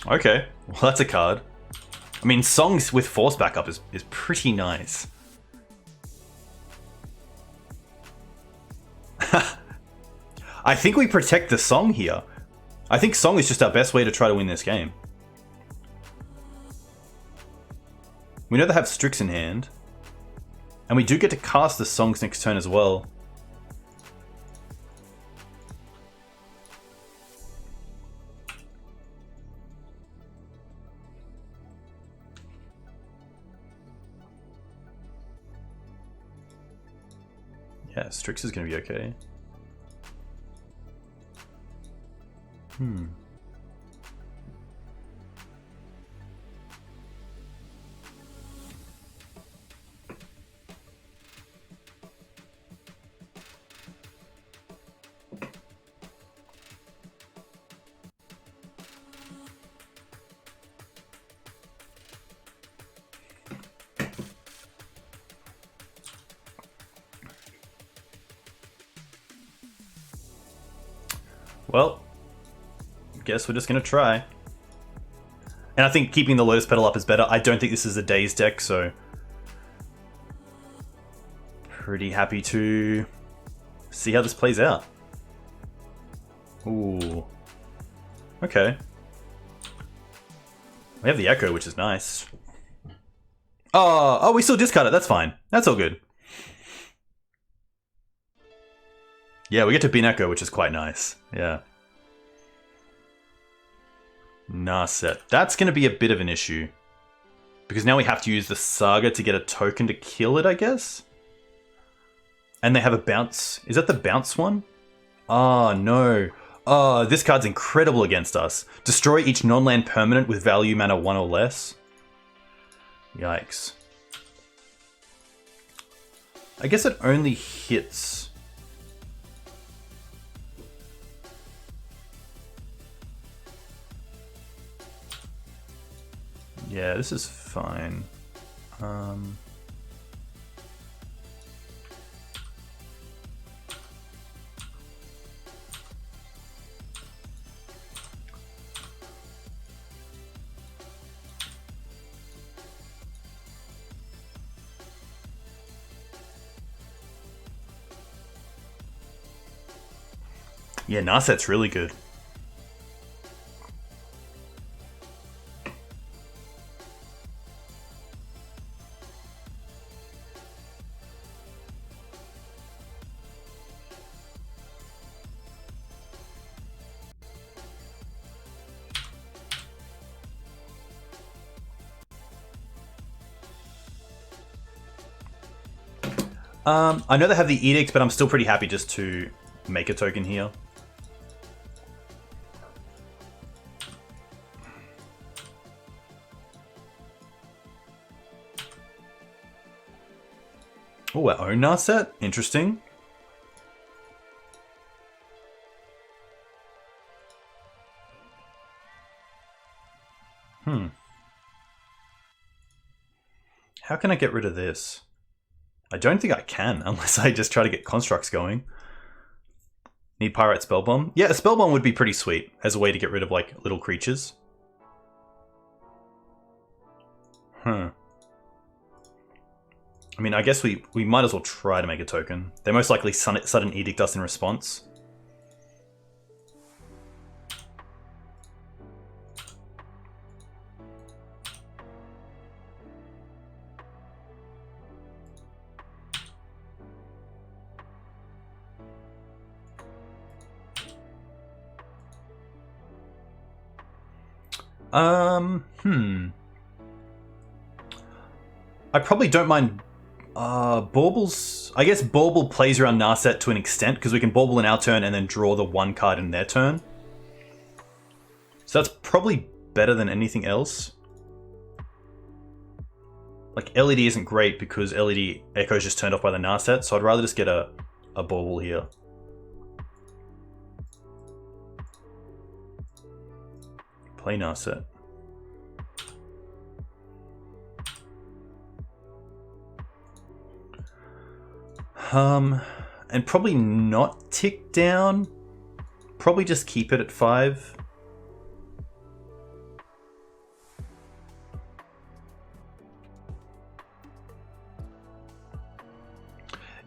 Okay, well that's a card. I mean, Songs with Force backup is pretty nice. I think we protect the Song here. I think Song is just our best way to try to win this game. We know they have Strix in hand. And we do get to cast the Songs next turn as well. Yeah, Strix is going to be okay. Well, guess we're just going to try. And I think keeping the Lotus Petal up is better. I don't think this is a Daze deck, so pretty happy to see how this plays out. Ooh. Okay. We have the Echo, which is nice. Oh, we still discard it. That's fine. That's all good. Yeah, we get to Bin Echo, which is quite nice. Yeah. Narset. That's going to be a bit of an issue. Because now we have to use the Saga to get a token to kill it, I guess? And they have a bounce. Is that the bounce one? Oh, no. Oh, this card's incredible against us. Destroy each non-land permanent with value mana 1 or less. Yikes. I guess it only hits... Yeah, this is fine. Yeah, Narset's really good. I know they have the edict, but I'm still pretty happy just to make a token here. Oh, our own Narset? Interesting. How can I get rid of this? I don't think I can, unless I just try to get constructs going. Need Pyrite Spellbomb? Yeah, a Spellbomb would be pretty sweet as a way to get rid of, like, little creatures. I mean, I guess we might as well try to make a token. They most likely sudden edict us in response. I probably don't mind Baubles. I guess Bauble plays around Narset to an extent, because we can Bauble in our turn and then draw the one card in their turn. So that's probably better than anything else. Like, LED isn't great because LED Echo is just turned off by the Narset, so I'd rather just get a Bauble here. Play Narset. And probably not tick down. Probably just keep it at 5.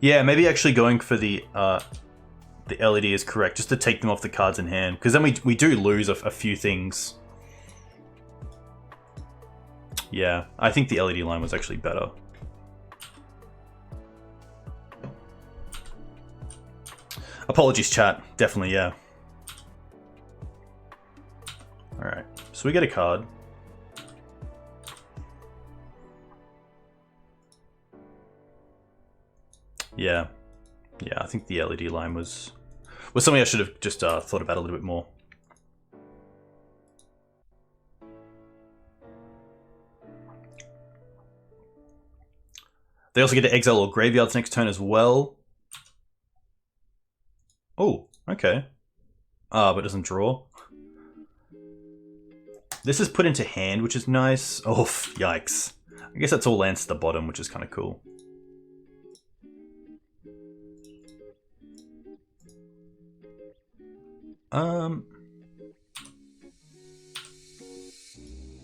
Yeah, maybe actually going for the LED is correct, just to take them off the cards in hand, because then we do lose a few things. Yeah, I think the LED line was actually better. Apologies, chat. Definitely, yeah. Alright, so we get a card. Yeah. Yeah, I think the LED line was something I should have just thought about a little bit more. They also get to exile or graveyards next turn as well. Oh, okay. But doesn't draw. This is put into hand, which is nice. Oh, yikes. I guess that's all lands to the bottom, which is kind of cool.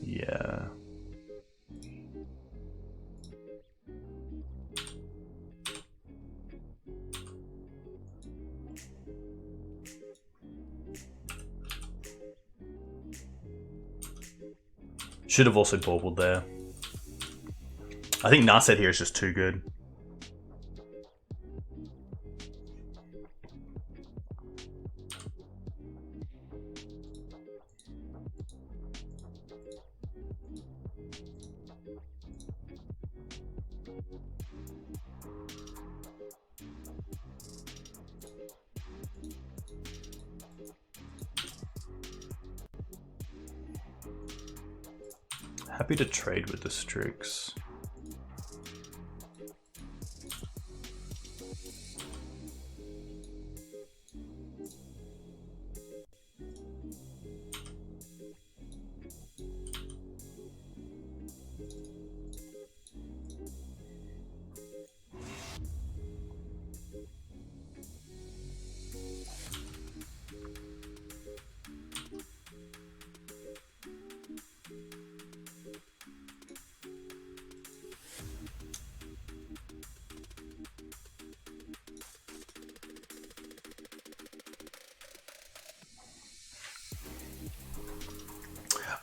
Yeah. Should have also baubled there. I think Narset here is just too good. Happy to trade with the Strix.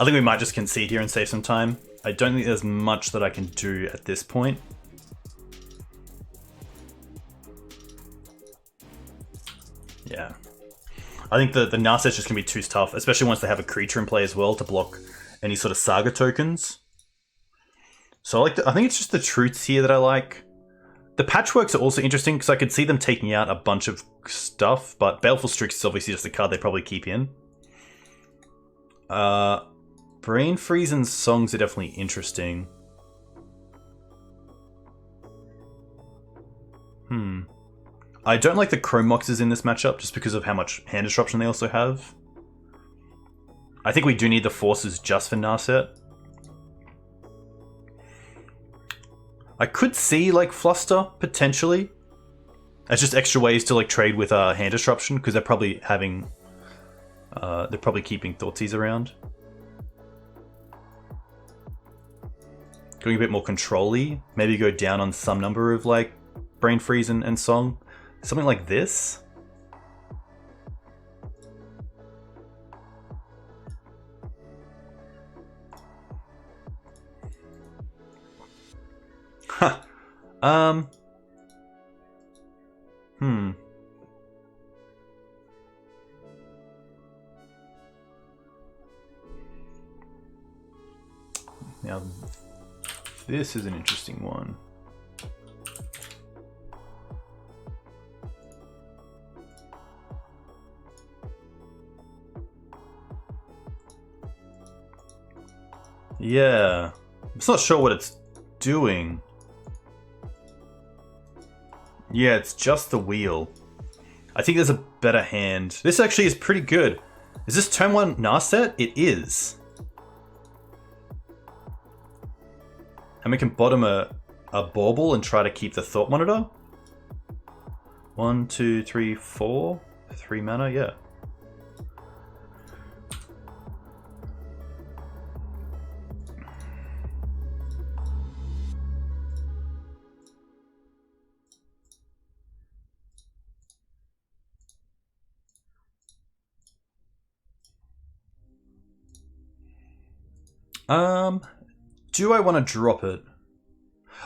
I think we might just concede here and save some time. I don't think there's much that I can do at this point. Yeah. I think the Narset's just going to be too tough, especially once they have a creature in play as well to block any sort of Saga tokens. So I think it's just the Truths here that I like. The patchworks are also interesting because I could see them taking out a bunch of stuff, but Baleful Strix is obviously just a card they probably keep in. Brain Freeze and Songs are definitely interesting. I don't like the Chrome Moxes in this matchup just because of how much hand disruption they also have. I think we do need the Forces just for Narset. I could see like Fluster potentially as just extra ways to like trade with hand disruption because they're probably having they're probably keeping Thoughtseize around. Going a bit more control-y, maybe go down on some number of like Brain Freeze and Song. Something like this. Huh. Now, this is an interesting one. Yeah, I'm not sure what it's doing. Yeah, it's just the wheel. I think there's a better hand. This actually is pretty good. Is this turn 1 Narset? It is. And we can bottom a Bauble and try to keep the Thought Monitor. 1, 2, 3, 4. 3 mana, yeah. Do I want to drop it?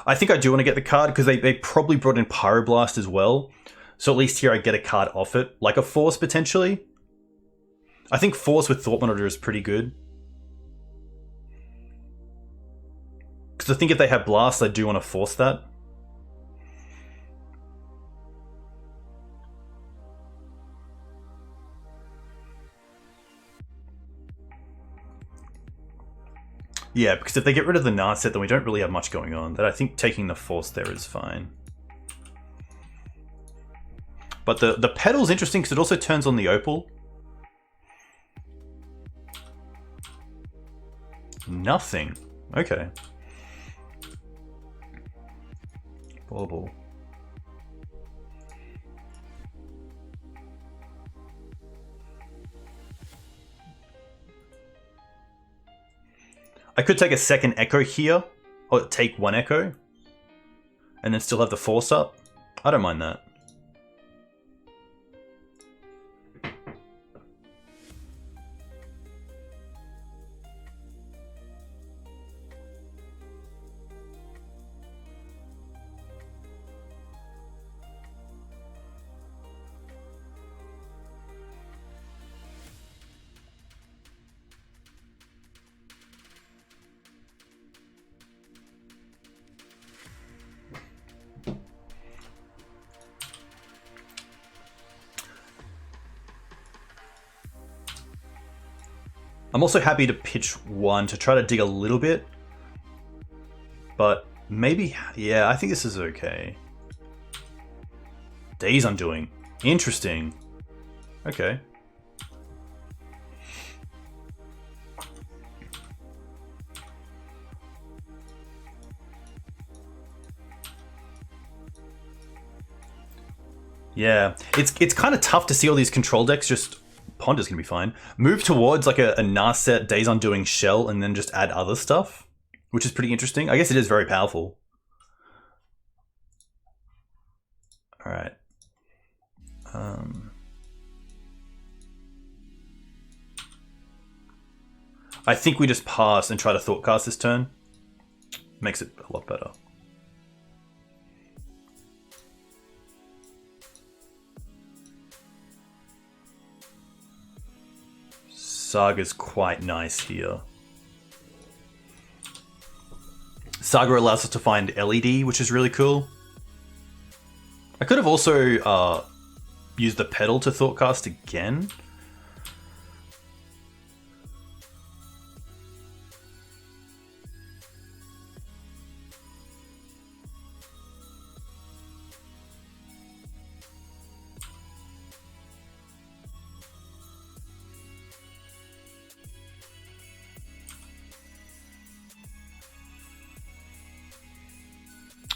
I think I do want to get the card because they probably brought in Pyroblast as well. So at least here I get a card off it, like a Force potentially. I think Force with Thought Monitor is pretty good. Because I think if they have Blast, I do want to force that. Yeah, because if they get rid of the Narset, then we don't really have much going on. That I think taking the Force there is fine. But the Petal's interesting because it also turns on the Opal. Nothing. Okay. Bauble. I could take a second Echo here, or take 1 Echo, and then still have the Force up. I don't mind that. I'm also happy to pitch 1 to try to dig a little bit. But maybe, yeah, I think this is okay. Days Undoing. Interesting. Okay. Yeah, it's kind of tough to see all these control decks just... Ponder's gonna be fine. Move towards like a Narset Days Undoing shell and then just add other stuff, which is pretty interesting. I guess it is very powerful. All right. I think we just pass and try to Thoughtcast this turn. Makes it a lot better. Saga's quite nice here. Saga allows us to find LED, which is really cool. I could have also used the pedal to Thoughtcast again.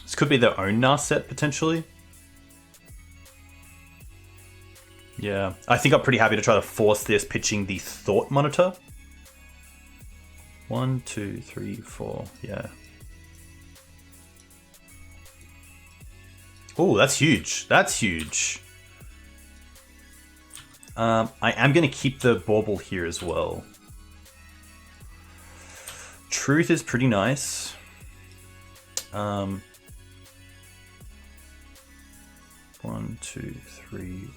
This could be their own NAS set, potentially. Yeah, I think I'm pretty happy to try to force this pitching the Thought Monitor. 1, 2, 3, 4, yeah. Oh, that's huge. That's huge. I am going to keep the bauble here as well. Truth is pretty nice. 1, 2, 3.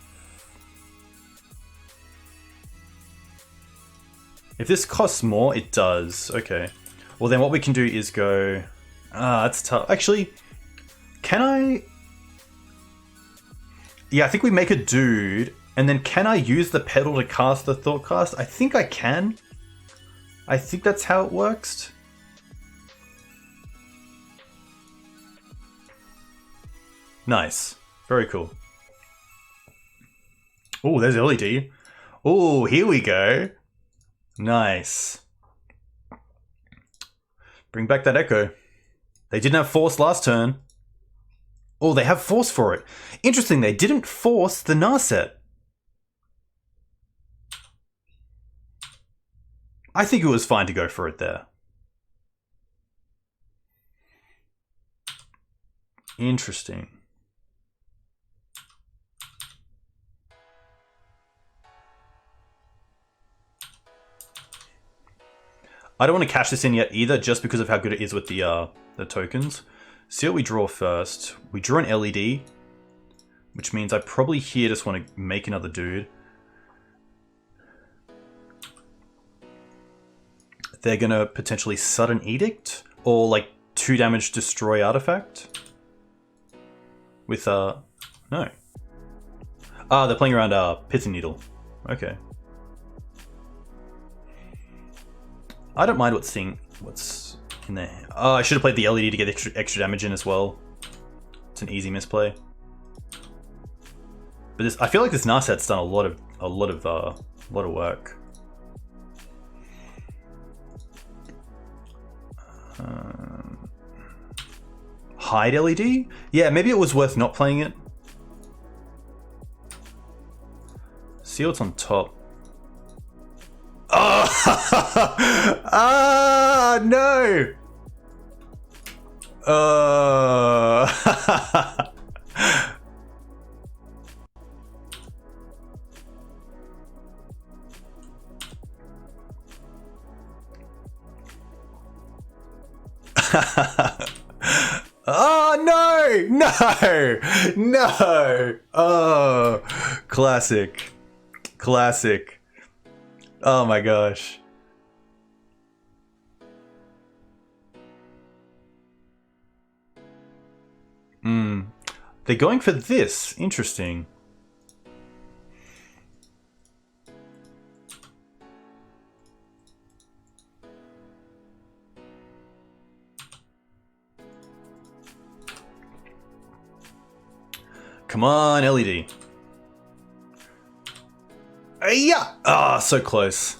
If this costs more, it does. Okay. Well, then what we can do is go... that's tough. Actually, can I... Yeah, I think we make a dude, and then can I use the pedal to cast the Thoughtcast? I think I can. I think that's how it works. Nice. Very cool. Oh, there's LED. Oh, here we go. Nice. Bring back that echo. They didn't have force last turn. Oh, they have force for it. Interesting, they didn't force the Narset. I think it was fine to go for it there. Interesting. I don't want to cash this in yet either, just because of how good it is with the tokens. See what we draw first. We draw an LED, which means I probably here just want to make another dude. They're going to potentially Sudden Edict, or like 2 damage destroy artifact. With, no. Ah, they're playing around Pithing Needle. Okay. I don't mind what's in there. Oh, I should have played the LED to get extra damage in as well. It's an easy misplay. But this, I feel like this Narset's done a lot of work. Hide LED? Yeah, maybe it was worth not playing it. See what's on top. Oh! Ah, no! Oh, no! No! No! Oh, classic. Classic. Oh my gosh. They're going for this. Interesting. Come on, LED. Yeah! Ah, so close.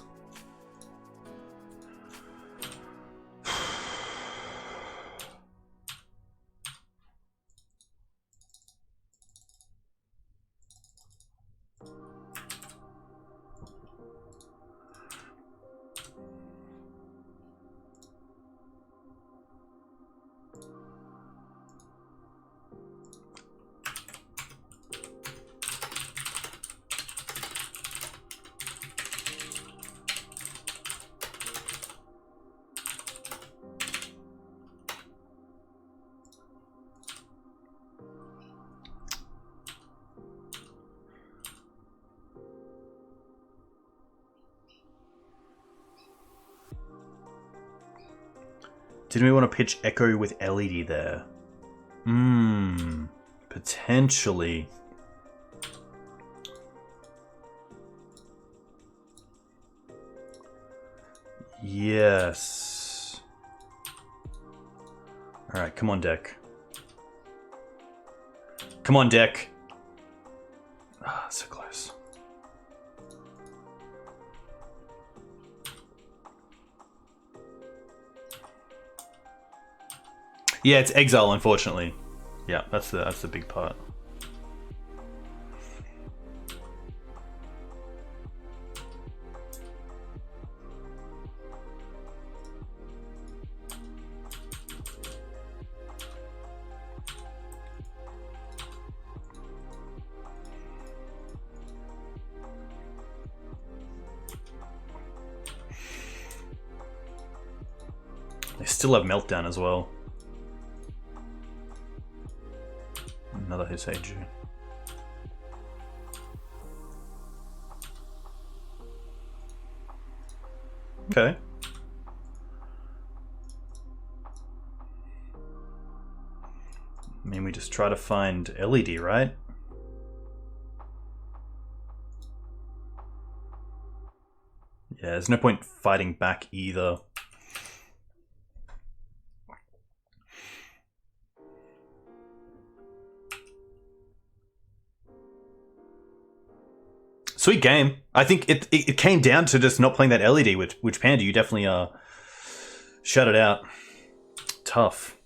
Didn't we want to pitch Echo with LED there? potentially. Yes. Alright, come on, deck. Come on, deck. Ah, so close. Yeah, it's exile, unfortunately. Yeah, that's the big part. They still have Meltdown as well. Another Hiseiju. Okay. I mean, we just try to find LED, right? Yeah, there's no point fighting back either. Sweet game. I think it came down to just not playing that LED, which Panda, you definitely shut it out. Tough.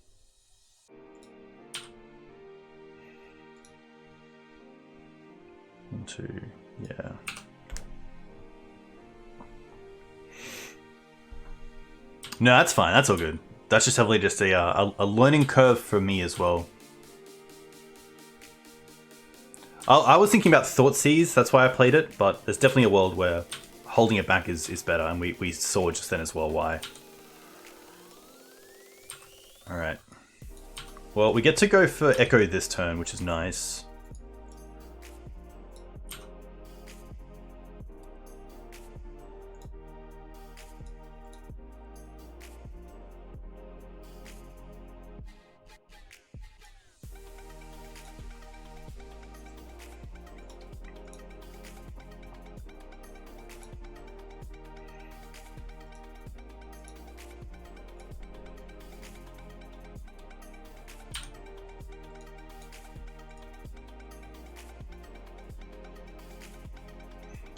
One, two, yeah. No, that's fine. That's all good. That's just heavily just a learning curve for me as well. I was thinking about Thoughtseize, that's why I played it, but there's definitely a world where holding it back is better, and we saw just then as well why. Alright. Well, we get to go for Echo this turn, which is nice.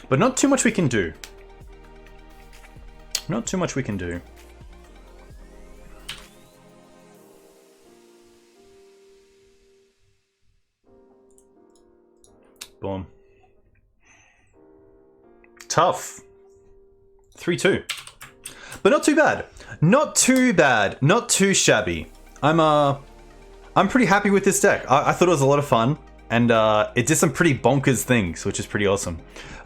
But not too much we can do. Not too much we can do. Boom. Tough. 3-2. But not too bad. Not too bad. Not too shabby. I'm pretty happy with this deck. I thought it was a lot of fun. And it did some pretty bonkers things, which is pretty awesome.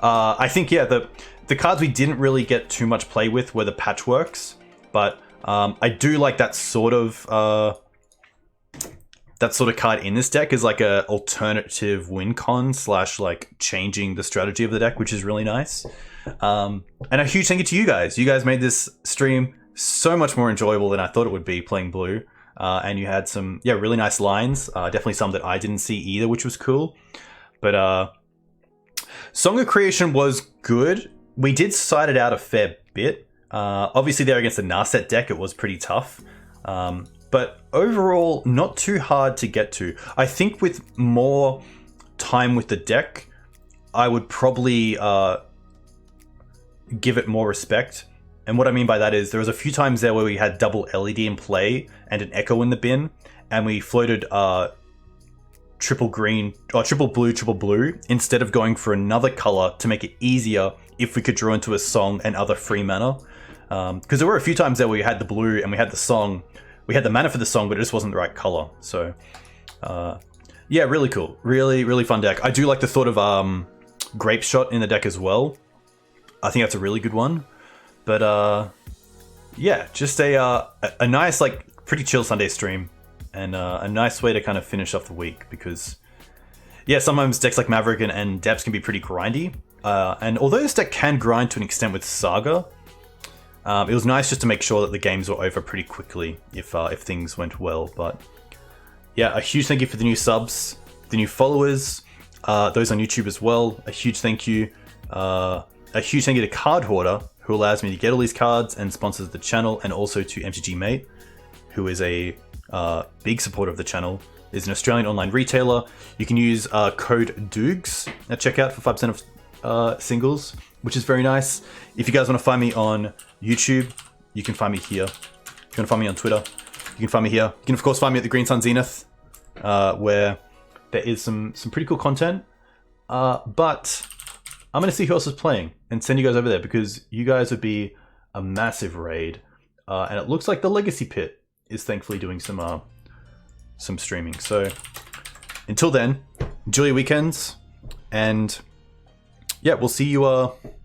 I think, yeah, the cards we didn't really get too much play with were the patchworks, but I do like that sort of card in this deck is like a alternative win con / like changing the strategy of the deck, which is really nice. And a huge thank you to you guys. You guys made this stream so much more enjoyable than I thought it would be playing blue. And you had some, yeah, really nice lines. Definitely some that I didn't see either, which was cool. But Song of Creation was good. We did side it out a fair bit. Obviously, there against the Narset deck, it was pretty tough. But overall, not too hard to get to. I think with more time with the deck, I would probably give it more respect. And what I mean by that is there was a few times there where we had double LED in play and an Echo in the bin, and we floated triple green or triple blue instead of going for another color to make it easier if we could draw into a song and other free mana. Because there were a few times there where we had the blue and we had the song, we had the mana for the song, but it just wasn't the right color. So yeah, really cool, really fun deck. I do like the thought of Grape Shot in the deck as well. I think that's a really good one. But yeah, just a nice, like, pretty chill Sunday stream, and a nice way to kind of finish off the week, because yeah, sometimes decks like Maverick and Depths can be pretty grindy, and although this deck can grind to an extent with Saga, it was nice just to make sure that the games were over pretty quickly if things went well. But yeah, a huge thank you for the new subs. the new followers, those on YouTube as well. A huge thank you. A huge thank you to Card Hoarder, who allows me to get all these cards and sponsors the channel, and also to MTG Mate, who is a big supporter of the channel, is an Australian online retailer. You can use code DOOGS at checkout for 5% of singles, which is very nice. If you guys want to find me on YouTube, you can find me here. If you want to find me on Twitter, you can find me here. You can of course find me at the Green Sun Zenith, where there is some pretty cool content. But I'm going to see who else is playing and send you guys over there, because you guys would be a massive raid. And it looks like the Legacy Pit is thankfully doing some streaming. So until then, enjoy your weekends, and yeah, we'll see you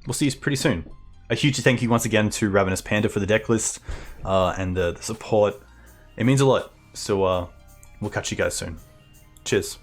pretty soon. A huge thank you once again to Ravenous Panda for the deck list and the support. It means a lot. So we'll catch you guys soon. Cheers.